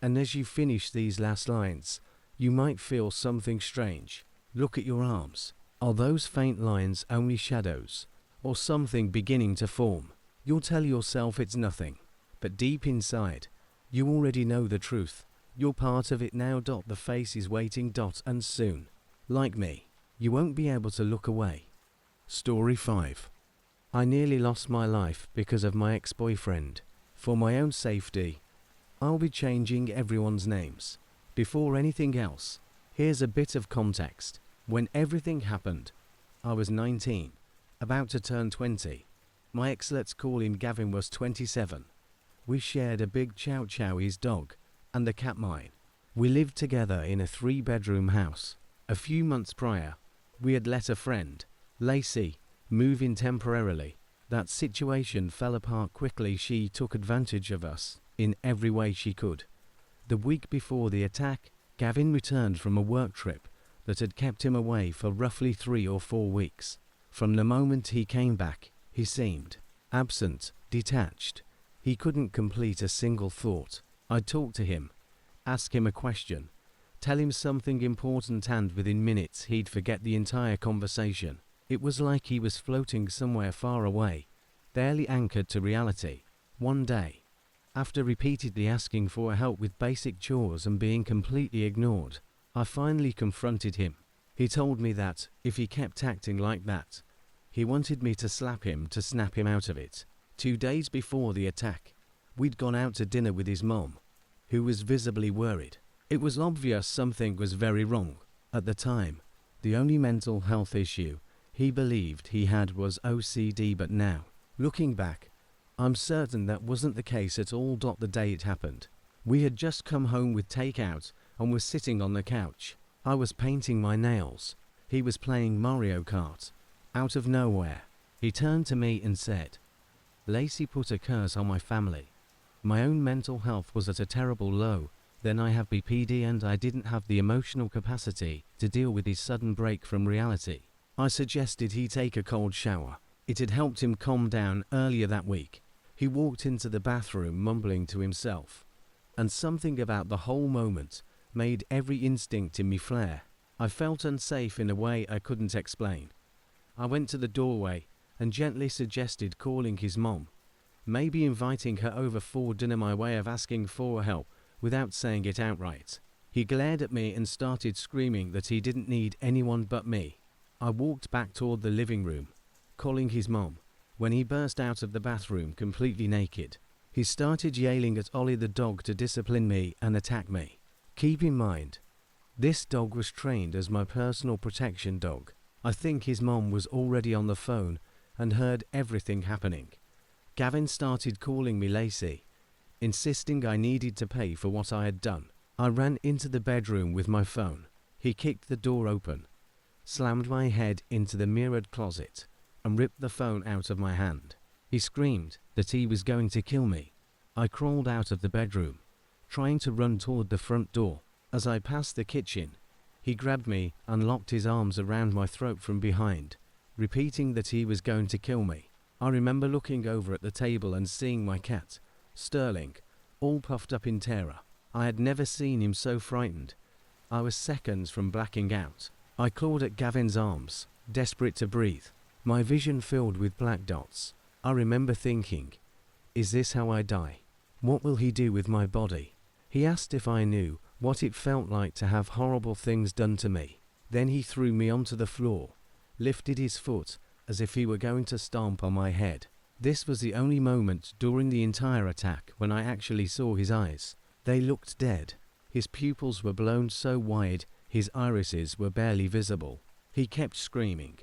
And as you finish these last lines, you might feel something strange. Look at your arms. Are those faint lines only shadows, or something beginning to form? You'll tell yourself it's nothing, but deep inside, you already know the truth. You're part of it now. The face is waiting. And soon, like me, you won't be able to look away. Story 5. I nearly lost my life because of my ex-boyfriend. For my own safety, I'll be changing everyone's names. Before anything else, here's a bit of context. When everything happened, I was 19, about to turn 20. My ex, let's call him Gavin, was 27. We shared a big Chow Chow's dog and the cat mine. We lived together in a 3-bedroom house. A few months prior, we had let a friend, Lacey, move in temporarily. That situation fell apart quickly. She took advantage of us in every way she could. The week before the attack, Gavin returned from a work trip that had kept him away for roughly 3 or 4 weeks. From the moment he came back, he seemed absent, detached. He couldn't complete a single thought. I'd talk to him, ask him a question, tell him something important, and within minutes he'd forget the entire conversation. It was like he was floating somewhere far away, barely anchored to reality. One day, after repeatedly asking for help with basic chores and being completely ignored, I finally confronted him. He told me that, if he kept acting like that, he wanted me to slap him to snap him out of it. 2 days before the attack, we'd gone out to dinner with his mom, who was visibly worried. It was obvious something was very wrong. At the time, the only mental health issue he believed he had was OCD, but now, looking back, I'm certain that wasn't the case at all. The day it happened, we had just come home with takeout and was sitting on the couch. I was painting my nails. He was playing Mario Kart. Out of nowhere, he turned to me and said, "Lacey put a curse on my family." My own mental health was at a terrible low. Then I have BPD and I didn't have the emotional capacity to deal with his sudden break from reality. I suggested he take a cold shower. It had helped him calm down earlier that week. He walked into the bathroom mumbling to himself, and something about the whole moment made every instinct in me flare. I felt unsafe in a way I couldn't explain. I went to the doorway and gently suggested calling his mom, maybe inviting her over for dinner, my way of asking for help without saying it outright. He glared at me and started screaming that he didn't need anyone but me. I walked back toward the living room, calling his mom, when he burst out of the bathroom completely naked. He started yelling at Ollie the dog to discipline me and attack me. Keep in mind, this dog was trained as my personal protection dog. I think his mom was already on the phone and heard everything happening. Gavin started calling me Lacey, insisting I needed to pay for what I had done. I ran into the bedroom with my phone. He kicked the door open, slammed my head into the mirrored closet, and ripped the phone out of my hand. He screamed that he was going to kill me. I crawled out of the bedroom, trying to run toward the front door. As I passed the kitchen, he grabbed me and locked his arms around my throat from behind, repeating that he was going to kill me. I remember looking over at the table and seeing my cat, Sterling, all puffed up in terror. I had never seen him so frightened. I was seconds from blacking out. I clawed at Gavin's arms, desperate to breathe, my vision filled with black dots. I remember thinking, is this how I die? What will he do with my body? He asked if I knew what it felt like to have horrible things done to me. Then he threw me onto the floor, lifted his foot as if he were going to stomp on my head. This was the only moment during the entire attack when I actually saw his eyes. They looked dead. His pupils were blown so wide, his irises were barely visible. He kept screaming,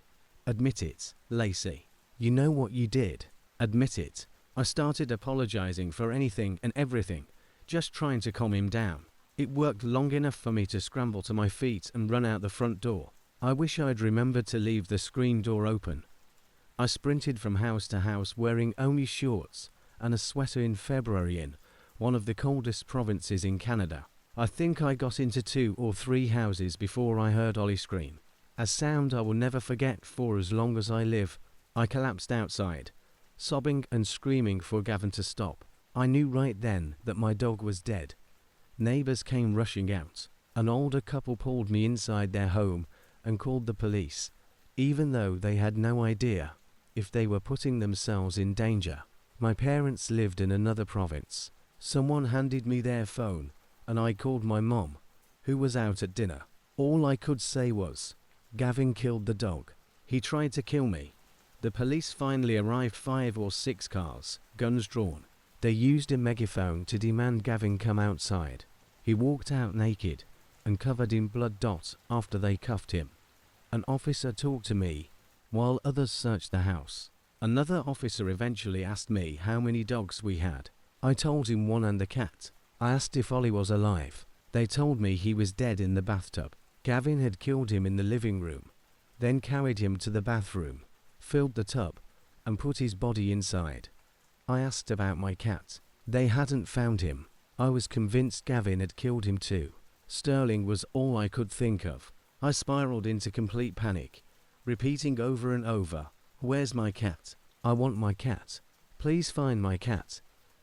"Admit it, Lacey. You know what you did. Admit it." I started apologizing for anything and everything, just trying to calm him down. It worked long enough for me to scramble to my feet and run out the front door. I wish I'd remembered to leave the screen door open. I sprinted from house to house wearing only shorts and a sweater in February in one of the coldest provinces in Canada. I think I got into 2 or 3 houses before I heard Ollie scream. A sound I will never forget for as long as I live. I collapsed outside, sobbing and screaming for Gavin to stop. I knew right then that my dog was dead. Neighbors came rushing out. An older couple pulled me inside their home and called the police, even though they had no idea if they were putting themselves in danger. My parents lived in another province. Someone handed me their phone and I called my mom, who was out at dinner. All I could say was, "Gavin killed the dog. He tried to kill me." The police finally arrived, 5 or 6 cars, guns drawn. They used a megaphone to demand Gavin come outside. He walked out naked and covered in blood dots after they cuffed him. An officer talked to me while others searched the house. Another officer eventually asked me how many dogs we had. I told him 1 and the cat. I asked if Ollie was alive. They told me he was dead in the bathtub. Gavin had killed him in the living room, then carried him to the bathroom, filled the tub, and put his body inside. I asked about my cat. They hadn't found him. I was convinced Gavin had killed him too. Sterling was all I could think of. I spiraled into complete panic, repeating over and over, "Where's my cat? I want my cat. Please find my cat."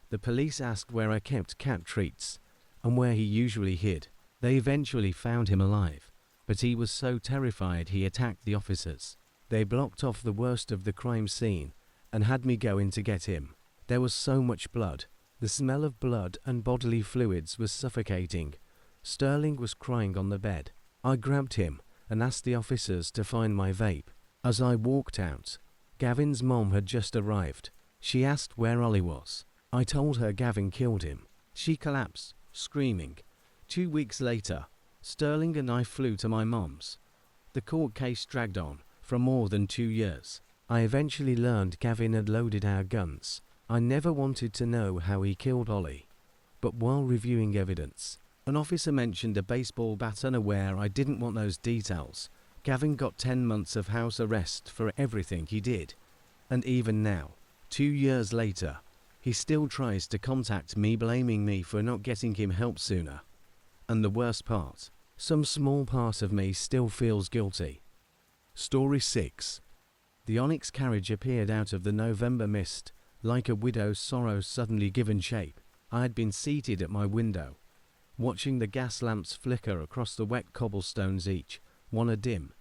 The police asked where I kept cat treats and where he usually hid. They eventually found him alive, but he was so terrified he attacked the officers. They blocked off the worst of the crime scene and had me go in to get him. There was so much blood. The smell of blood and bodily fluids was suffocating. Sterling was crying on the bed. I grabbed him and asked the officers to find my vape. As I walked out, Gavin's mom had just arrived. She asked where Ollie was. I told her Gavin killed him. She collapsed, screaming. 2 weeks later, Sterling and I flew to my mom's. The court case dragged on for more than 2 years. I eventually learned Gavin had loaded our guns. I never wanted to know how he killed Ollie, but while reviewing evidence, an officer mentioned a baseball bat. Unaware I didn't want those details. Gavin got 10 months of house arrest for everything he did. And even now, 2 years later, he still tries to contact me, blaming me for not getting him help sooner. And the worst part, some small part of me still feels guilty. Story 6. The onyx carriage appeared out of the November mist, like a widow's sorrow suddenly given shape. I had been seated at my window, watching the gas lamps flicker across the wet cobblestones, each one a dim,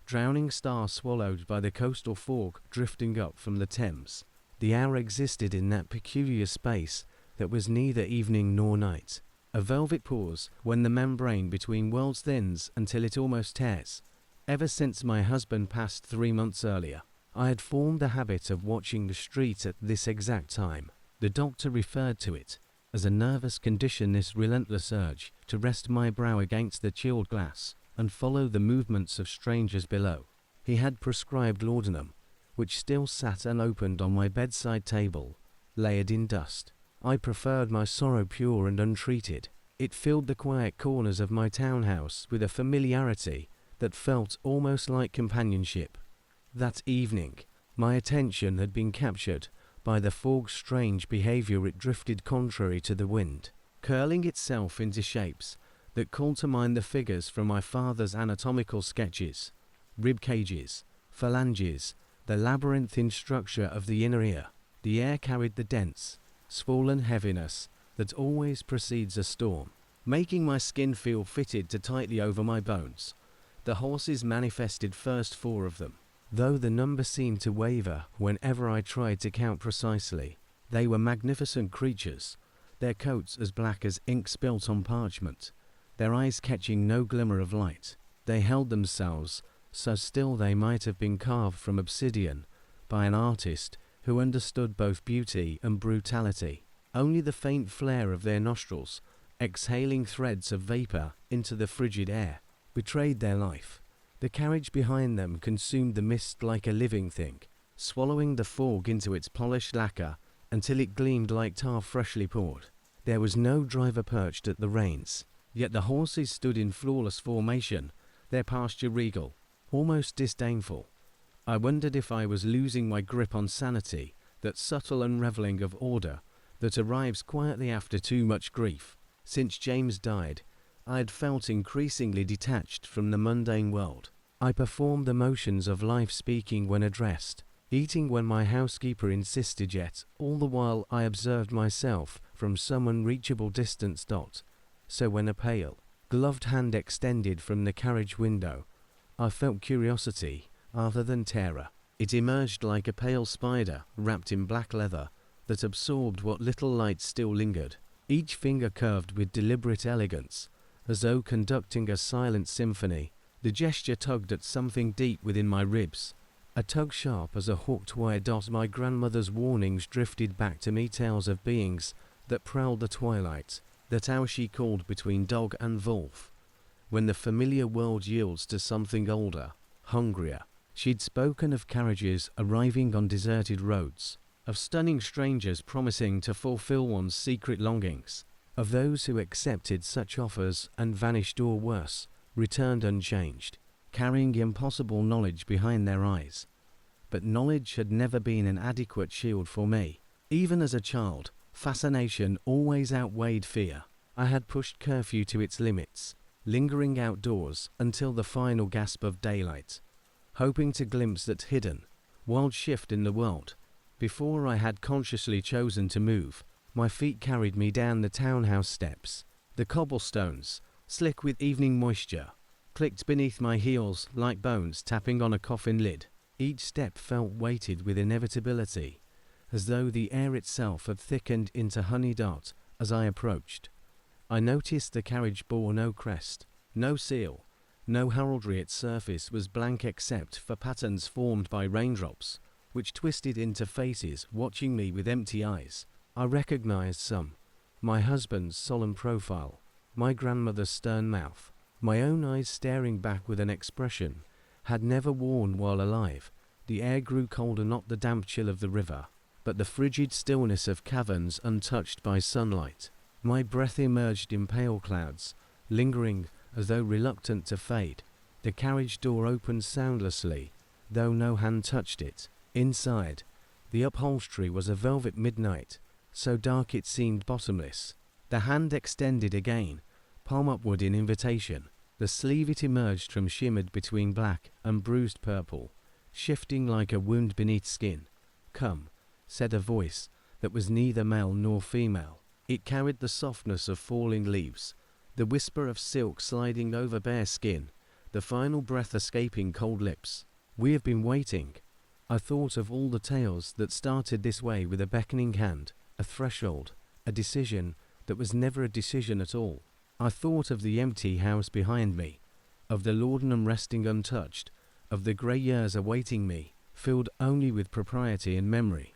drowning star swallowed by the coastal fog drifting up from the Thames. The hour existed in that peculiar space that was neither evening nor night. A velvet pause when the membrane between worlds thins until it almost tears. Ever since my husband passed 3 months earlier, I had formed the habit of watching the street at this exact time. The doctor referred to it as a nervous condition, this relentless urge to rest my brow against the chilled glass and follow the movements of strangers below. He had prescribed laudanum, which still sat unopened on my bedside table, layered in dust. I preferred my sorrow pure and untreated. It filled the quiet corners of my townhouse with a familiarity that felt almost like companionship. That evening, my attention had been captured by the fog's strange behavior. It drifted contrary to the wind, curling itself into shapes that called to mind the figures from my father's anatomical sketches: rib cages, phalanges, the labyrinthine structure of the inner ear. The air carried the dense, swollen heaviness that always precedes a storm, making my skin feel fitted to tightly over my bones. The horses manifested first 4 of them, though the number seemed to waver whenever I tried to count precisely. They were magnificent creatures, their coats as black as ink spilt on parchment, their eyes catching no glimmer of light. They held themselves so still they might have been carved from obsidian by an artist who understood both beauty and brutality. Only the faint flare of their nostrils, exhaling threads of vapor into the frigid air, betrayed their life. The carriage behind them consumed the mist like a living thing, swallowing the fog into its polished lacquer until it gleamed like tar freshly poured. There was no driver perched at the reins, yet the horses stood in flawless formation, their pasture regal, almost disdainful. I wondered if I was losing my grip on sanity, that subtle unraveling of order that arrives quietly after too much grief. Since James died, I had felt increasingly detached from the mundane world. I performed the motions of life, speaking when addressed, eating when my housekeeper insisted, yet all the while I observed myself from some unreachable distance. So when a pale, gloved hand extended from the carriage window, I felt curiosity rather than terror. It emerged like a pale spider wrapped in black leather that absorbed what little light still lingered. Each finger curved with deliberate elegance, as though conducting a silent symphony. The gesture tugged at something deep within my ribs, a tug sharp as a hooked wire. My grandmother's warnings drifted back to me, tales of beings that prowled the twilight, that hour she called between dog and wolf, when the familiar world yields to something older, hungrier. She'd spoken of carriages arriving on deserted roads, of stunning strangers promising to fulfill one's secret longings, of those who accepted such offers and vanished, or worse, returned unchanged, carrying impossible knowledge behind their eyes. But knowledge had never been an adequate shield for me. Even as a child, fascination always outweighed fear. I had pushed curfew to its limits, lingering outdoors until the final gasp of daylight, hoping to glimpse that hidden, wild shift in the world. Before I had consciously chosen to move, my feet carried me down the townhouse steps. The cobblestones, slick with evening moisture, clicked beneath my heels like bones tapping on a coffin lid. Each step felt weighted with inevitability, as though the air itself had thickened into honey dart as I approached. I noticed the carriage bore no crest, no seal, no heraldry. Its surface was blank except for patterns formed by raindrops, which twisted into faces watching me with empty eyes. I recognized some: my husband's solemn profile, my grandmother's stern mouth, my own eyes staring back with an expression had never worn while alive. The air grew colder, not the damp chill of the river, but the frigid stillness of caverns untouched by sunlight. My breath emerged in pale clouds, lingering as though reluctant to fade. The carriage door opened soundlessly, though no hand touched it. Inside, the upholstery was a velvet midnight, so dark it seemed bottomless. The hand extended again, palm upward in invitation. The sleeve it emerged from shimmered between black and bruised purple, shifting like a wound beneath skin. "Come," said a voice that was neither male nor female. It carried the softness of falling leaves, the whisper of silk sliding over bare skin, the final breath escaping cold lips. We have been waiting. I thought of all the tales that started this way, with a beckoning hand, a threshold, a decision that was never a decision at all. I thought of the empty house behind me, of the laudanum resting untouched, of the grey years awaiting me, filled only with propriety and memory.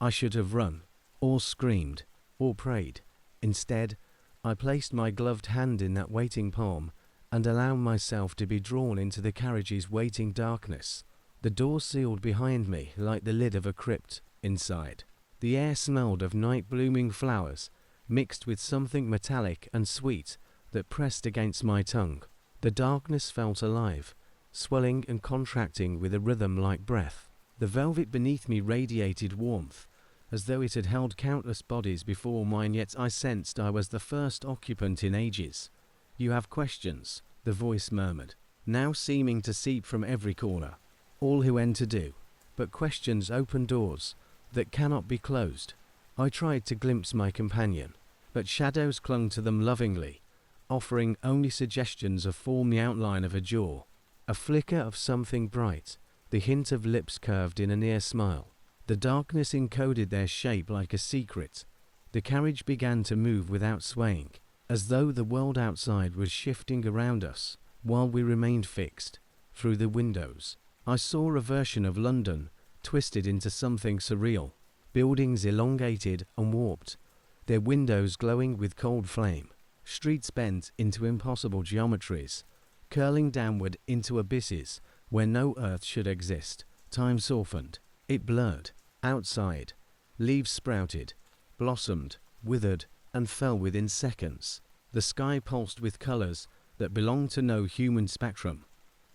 I should have run, or screamed, or prayed. Instead, I placed my gloved hand in that waiting palm and allowed myself to be drawn into the carriage's waiting darkness. The door sealed behind me like the lid of a crypt. Inside, the air smelled of night-blooming flowers, mixed with something metallic and sweet that pressed against my tongue. The darkness felt alive, swelling and contracting with a rhythm like breath. The velvet beneath me radiated warmth, as though it had held countless bodies before mine, yet I sensed I was the first occupant in ages. "You have questions," the voice murmured, now seeming to seep from every corner. "All who enter do, but questions open doors that cannot be closed." I tried to glimpse my companion, but shadows clung to them lovingly, offering only suggestions of form, the outline of a jaw, a flicker of something bright, the hint of lips curved in a near smile. The darkness encoded their shape like a secret. The carriage began to move without swaying, as though the world outside was shifting around us, while we remained fixed. Through the windows, I saw a version of London, twisted into something surreal. Buildings elongated and warped, their windows glowing with cold flame. Streets bent into impossible geometries, curling downward into abysses where no earth should exist. Time softened. It blurred. Outside, leaves sprouted, blossomed, withered, and fell within seconds. The sky pulsed with colors that belonged to no human spectrum.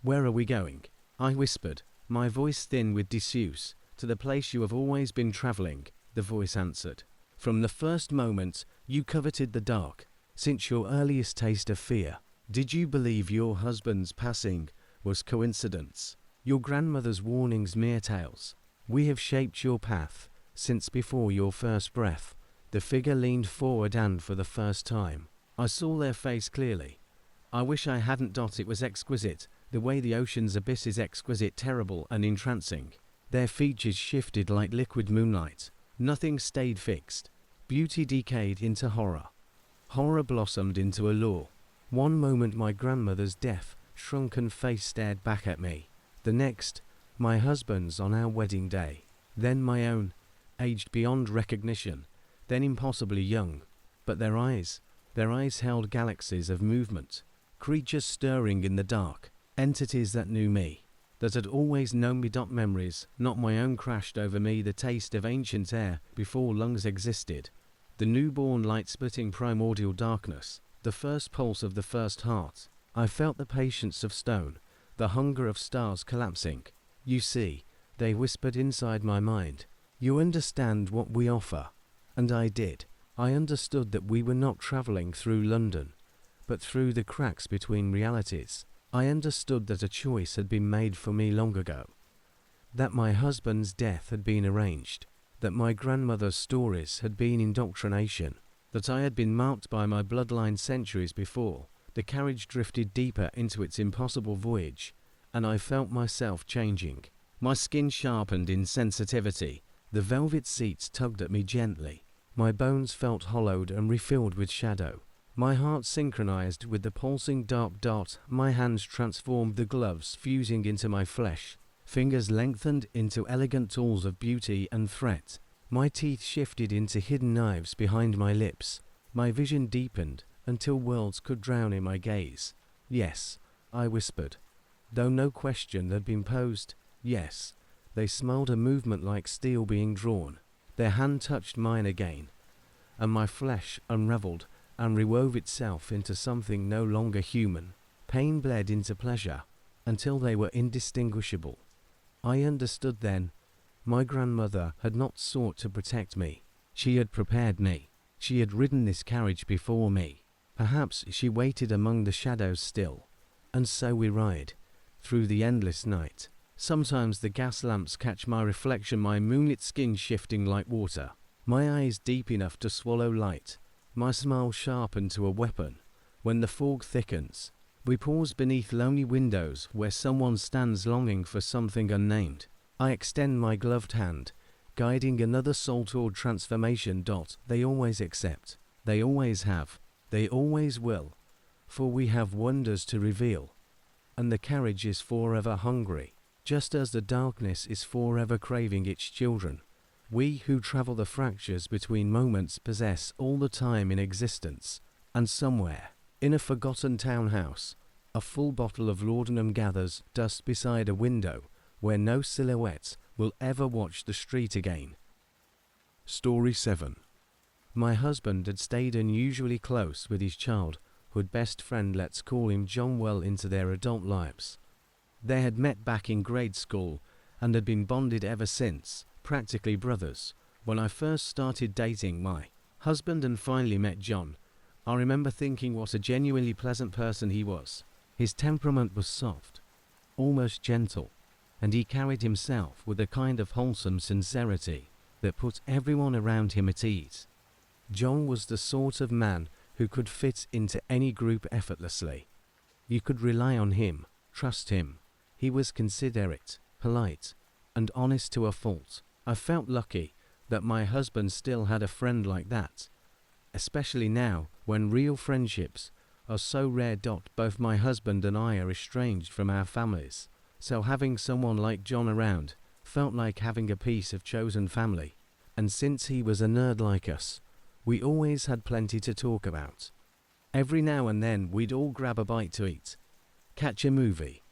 "Where are we going?" I whispered, my voice thin with disuse. "To the place you have always been traveling," the voice answered. "From the first moment you coveted the dark, since your earliest taste of fear. Did you believe your husband's passing was coincidence? Your grandmother's warnings mere tales? We have shaped your path since before your first breath." The figure leaned forward, and for the first time, I saw their face clearly. I wish I hadn't. It was exquisite, the way the ocean's abyss is exquisite, terrible and entrancing. Their features shifted like liquid moonlight. Nothing stayed fixed. Beauty decayed into horror. Horror blossomed into allure. One moment my grandmother's death, shrunken face stared back at me. The next, my husband's on our wedding day. Then my own, aged beyond recognition, then impossibly young. But their eyes held galaxies of movement, creatures stirring in the dark, entities that knew me, that had always known me. Memories, not my own, crashed over me, the taste of ancient air before lungs existed, the newborn light-splitting primordial darkness, the first pulse of the first heart. I felt the patience of stone, the hunger of stars collapsing. "You see," they whispered inside my mind, "you understand what we offer." And I did. I understood that we were not traveling through London, but through the cracks between realities. I understood that a choice had been made for me long ago, that my husband's death had been arranged, that my grandmother's stories had been indoctrination, that I had been marked by my bloodline centuries before. The carriage drifted deeper into its impossible voyage, and I felt myself changing. My skin sharpened in sensitivity. The velvet seats tugged at me gently. My bones felt hollowed and refilled with shadow. My heart synchronized with the pulsing dark dot. My hands transformed, the gloves fusing into my flesh. Fingers lengthened into elegant tools of beauty and threat. My teeth shifted into hidden knives behind my lips. My vision deepened until worlds could drown in my gaze. "Yes," I whispered, though no question had been posed. "Yes." They smiled, a movement like steel being drawn. Their hand touched mine again, and my flesh unraveled and rewove itself into something no longer human. Pain bled into pleasure until they were indistinguishable. I understood then. My grandmother had not sought to protect me. She had prepared me. She had ridden this carriage before me. Perhaps she waited among the shadows still. And so we ride, through the endless night. Sometimes the gas lamps catch my reflection, my moonlit skin shifting like water. My eyes deep enough to swallow light. My smile sharpened to a weapon. When the fog thickens, We pause beneath lonely windows where someone stands longing for something unnamed. I extend my gloved hand, guiding another soul toward transformation. They always accept. They always have. They always will. For we have wonders to reveal. And the carriage is forever hungry, just as the darkness is forever craving its children. We who travel the fractures between moments possess all the time in existence, and somewhere, in a forgotten townhouse, a full bottle of laudanum gathers dust beside a window where no silhouette will ever watch the street again. Story 7. My husband had stayed unusually close with his childhood best friend, let's call him John, well into their adult lives. They had met back in grade school and had been bonded ever since, practically brothers. When I first started dating my husband and finally met John, I remember thinking what a genuinely pleasant person he was. His temperament was soft, almost gentle, and he carried himself with a kind of wholesome sincerity that put everyone around him at ease. John was the sort of man who could fit into any group effortlessly. You could rely on him, trust him. He was considerate, polite, and honest to a fault. I felt lucky that my husband still had a friend like that, especially now when real friendships are so rare. Both my husband and I are estranged from our families, so having someone like John around felt like having a piece of chosen family. And since he was a nerd like us, we always had plenty to talk about. Every now and then we'd all grab a bite to eat, catch a movie,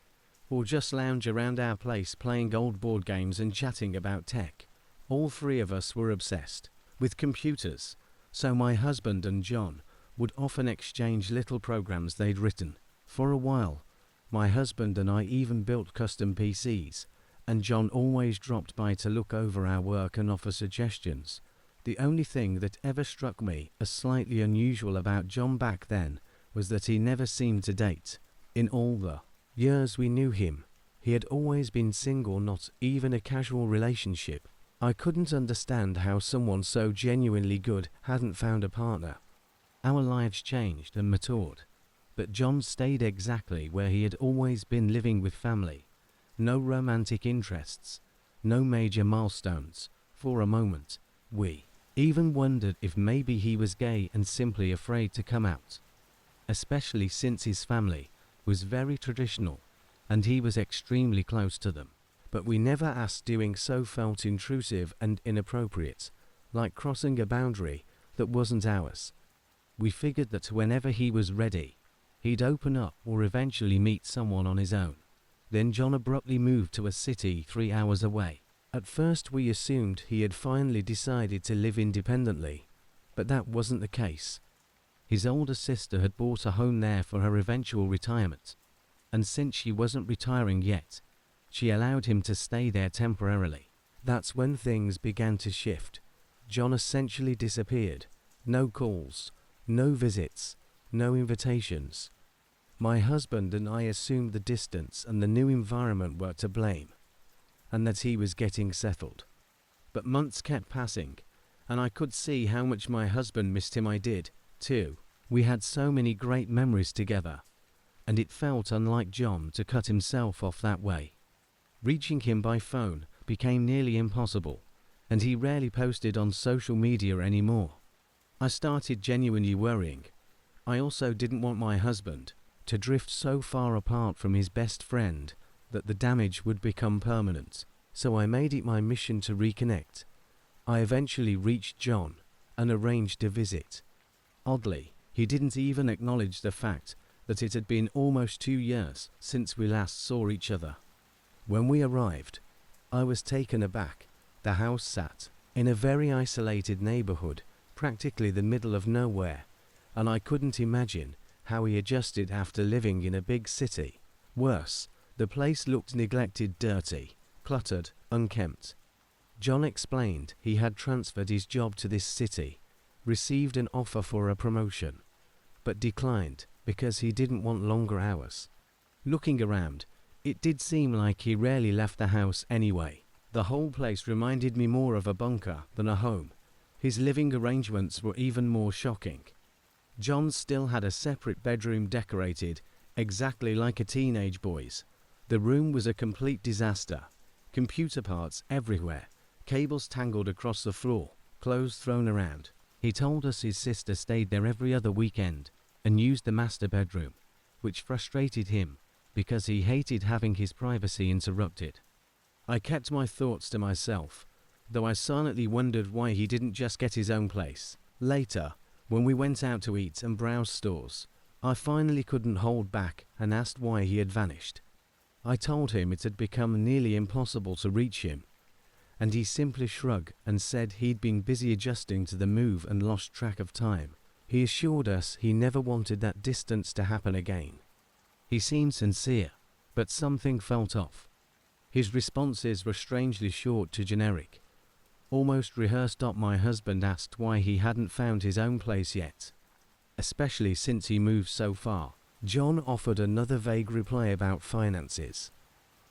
or just lounge around our place playing old board games and chatting about tech. All three of us were obsessed with computers, so my husband and John would often exchange little programs they'd written. For a while, my husband and I even built custom PCs, and John always dropped by to look over our work and offer suggestions. The only thing that ever struck me as slightly unusual about John back then was that he never seemed to date. In all the years we knew him, he had always been single, not even a casual relationship. I couldn't understand how someone so genuinely good hadn't found a partner. Our lives changed and matured, but John stayed exactly where he had always been, living with family. No romantic interests, no major milestones. For a moment, we even wondered if maybe he was gay and simply afraid to come out, especially since his family was very traditional and he was extremely close to them. But we never asked. Doing so felt intrusive and inappropriate, like crossing a boundary that wasn't ours. We figured that whenever he was ready, he'd open up or eventually meet someone on his own. Then John abruptly moved to a city 3 hours away. At first we assumed he had finally decided to live independently, but that wasn't the case. His older sister had bought a home there for her eventual retirement, and since she wasn't retiring yet, she allowed him to stay there temporarily. That's when things began to shift. John essentially disappeared. No calls, no visits, no invitations. My husband and I assumed the distance and the new environment were to blame, and that he was getting settled. But months kept passing, and I could see how much my husband missed him. I did, too. We had so many great memories together, and it felt unlike John to cut himself off that way. Reaching him by phone became nearly impossible, and he rarely posted on social media anymore. I started genuinely worrying. I also didn't want my husband to drift so far apart from his best friend that the damage would become permanent, so I made it my mission to reconnect. I eventually reached John and arranged a visit. Oddly, he didn't even acknowledge the fact that it had been almost 2 years since we last saw each other. When we arrived, I was taken aback. The house sat in a very isolated neighborhood, practically the middle of nowhere, and I couldn't imagine how he adjusted after living in a big city. Worse, the place looked neglected, dirty, cluttered, unkempt. John explained he had transferred his job to this city, received an offer for a promotion, but declined because he didn't want longer hours. Looking around, it did seem like he rarely left the house anyway. The whole place reminded me more of a bunker than a home. His living arrangements were even more shocking. John still had a separate bedroom decorated exactly like a teenage boy's. The room was a complete disaster. Computer parts everywhere, cables tangled across the floor, clothes thrown around. He told us his sister stayed there every other weekend and used the master bedroom, which frustrated him because he hated having his privacy interrupted. I kept my thoughts to myself, though I silently wondered why he didn't just get his own place. Later, when we went out to eat and browse stores, I finally couldn't hold back and asked why he had vanished. I told him it had become nearly impossible to reach him, and he simply shrugged and said he'd been busy adjusting to the move and lost track of time. He assured us he never wanted that distance to happen again. He seemed sincere, but something felt off. His responses were strangely short to generic, almost rehearsed. My husband asked why he hadn't found his own place yet, especially since he moved so far. John offered another vague reply about finances.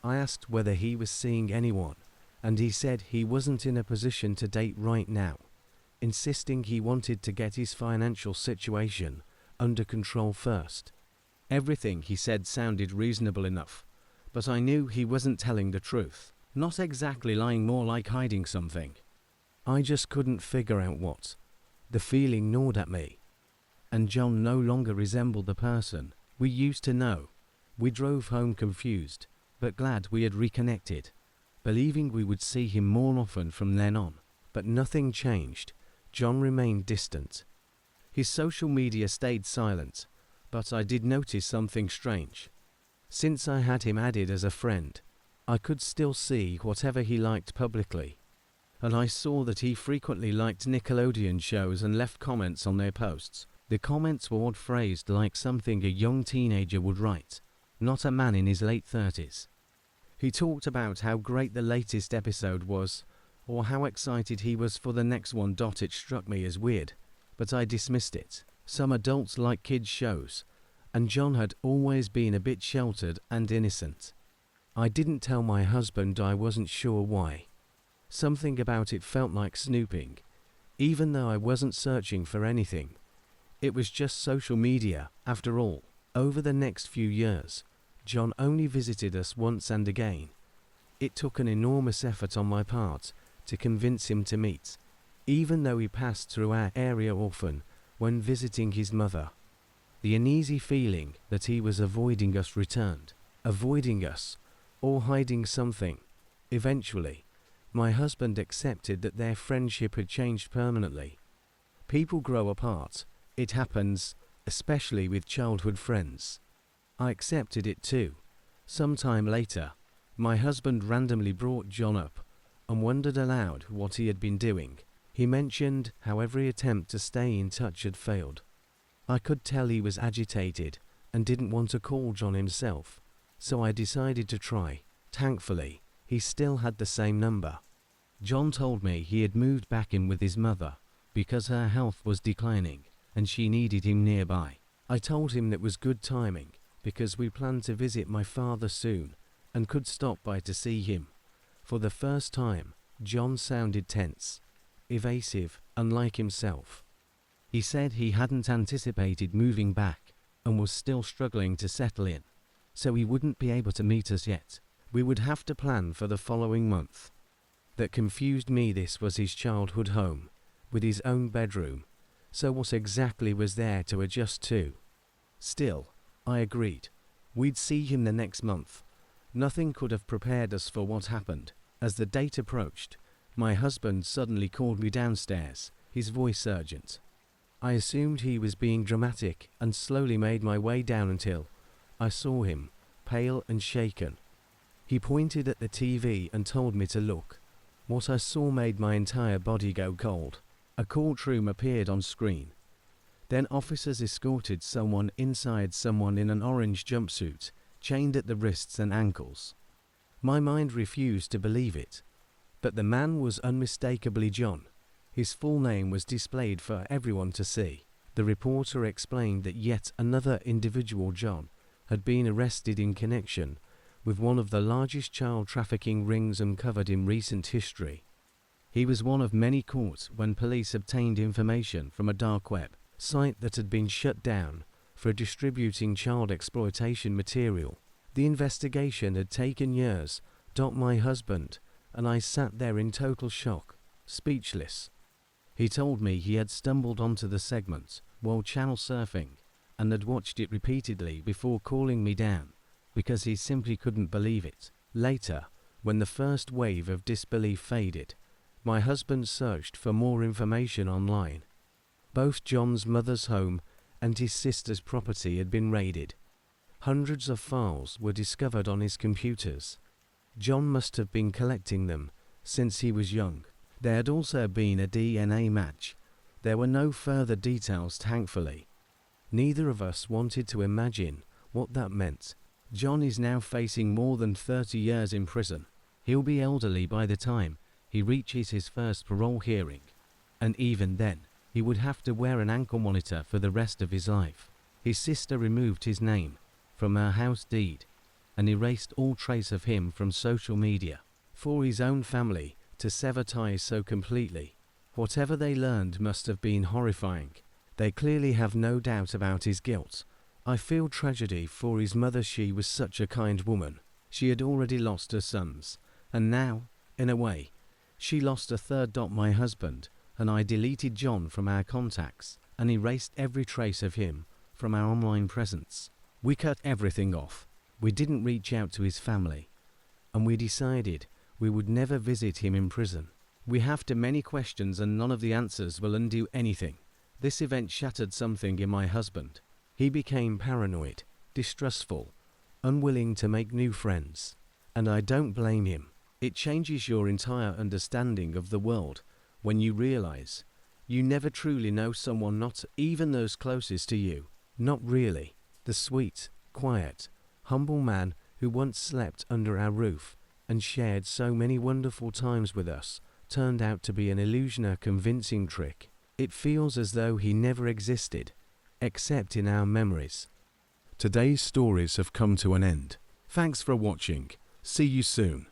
I asked whether he was seeing anyone, and he said he wasn't in a position to date right now, insisting he wanted to get his financial situation under control first. Everything he said sounded reasonable enough, but I knew he wasn't telling the truth. Not exactly lying, more like hiding something. I just couldn't figure out what. The feeling gnawed at me, and John no longer resembled the person we used to know. We drove home confused, but glad we had reconnected, believing we would see him more often from then on. But nothing changed. John remained distant. His social media stayed silent, but I did notice something strange. Since I had him added as a friend, I could still see whatever he liked publicly, and I saw that he frequently liked Nickelodeon shows and left comments on their posts. The comments were odd phrased, like something a young teenager would write, not a man in his late 30s. He talked about how great the latest episode was, or how excited he was for the next one. It struck me as weird, but I dismissed it. Some adults like kids shows, and John had always been a bit sheltered and innocent. I didn't tell my husband. I wasn't sure why. Something about it felt like snooping, even though I wasn't searching for anything. It was just social media, after all. Over the next few years, John only visited us once and again. It took an enormous effort on my part to convince him to meet, even though he passed through our area often when visiting his mother. The uneasy feeling that he was avoiding us returned, avoiding us, or hiding something. Eventually, my husband accepted that their friendship had changed permanently. People grow apart. It happens, especially with childhood friends. I accepted it too. Sometime later, my husband randomly brought John up and wondered aloud what he had been doing. He mentioned how every attempt to stay in touch had failed. I could tell he was agitated and didn't want to call John himself, so I decided to try. Thankfully, he still had the same number. John told me he had moved back in with his mother because her health was declining and she needed him nearby. I told him that was good timing because we planned to visit my father soon and could stop by to see him. For the first time, John sounded tense, evasive, unlike himself. He said he hadn't anticipated moving back and was still struggling to settle in, so he wouldn't be able to meet us yet. We would have to plan for the following month. That confused me. This was his childhood home, with his own bedroom, so what exactly was there to adjust to? Still, I agreed. We'd see him the next month. Nothing could have prepared us for what happened. As the date approached, my husband suddenly called me downstairs, his voice urgent. I assumed he was being dramatic and slowly made my way down until I saw him, pale and shaken. He pointed at the TV and told me to look. What I saw made my entire body go cold. A courtroom appeared on screen. Then officers escorted someone inside, someone in an orange jumpsuit, chained at the wrists and ankles. My mind refused to believe it, but the man was unmistakably John. His full name was displayed for everyone to see. The reporter explained that yet another individual, John, had been arrested in connection with one of the largest child trafficking rings uncovered in recent history. He was one of many caught when police obtained information from a dark web site that had been shut down for distributing child exploitation material. The investigation had taken years. My husband and I sat there in total shock, speechless. He told me he had stumbled onto the segment while channel surfing and had watched it repeatedly before calling me down because he simply couldn't believe it. Later, when the first wave of disbelief faded, my husband searched for more information online. Both John's mother's home and his sister's property had been raided. Hundreds of files were discovered on his computers. John must have been collecting them since he was young. There had also been a DNA match. There were no further details, thankfully. Neither of us wanted to imagine what that meant. John is now facing more than 30 years in prison. He'll be elderly by the time he reaches his first parole hearing. And even then, he would have to wear an ankle monitor for the rest of his life. His sister removed his name from her house deed and erased all trace of him from social media. For his own family to sever ties so completely, whatever they learned must have been horrifying. They clearly have no doubt about his guilt. I feel tragedy for his mother. She was such a kind woman. She had already lost her sons, and now, in a way, she lost a third. My husband and I deleted John from our contacts and erased every trace of him from our online presence. We cut everything off. We didn't reach out to his family, and we decided we would never visit him in prison. We have too many questions and none of the answers will undo anything. This event shattered something in my husband. He became paranoid, distrustful, unwilling to make new friends. And I don't blame him. It changes your entire understanding of the world when you realize you never truly know someone, not even those closest to you. Not really. The sweet, quiet, humble man who once slept under our roof and shared so many wonderful times with us turned out to be an illusion, a convincing trick. It feels as though he never existed, except in our memories. Today's stories have come to an end. Thanks for watching. See you soon.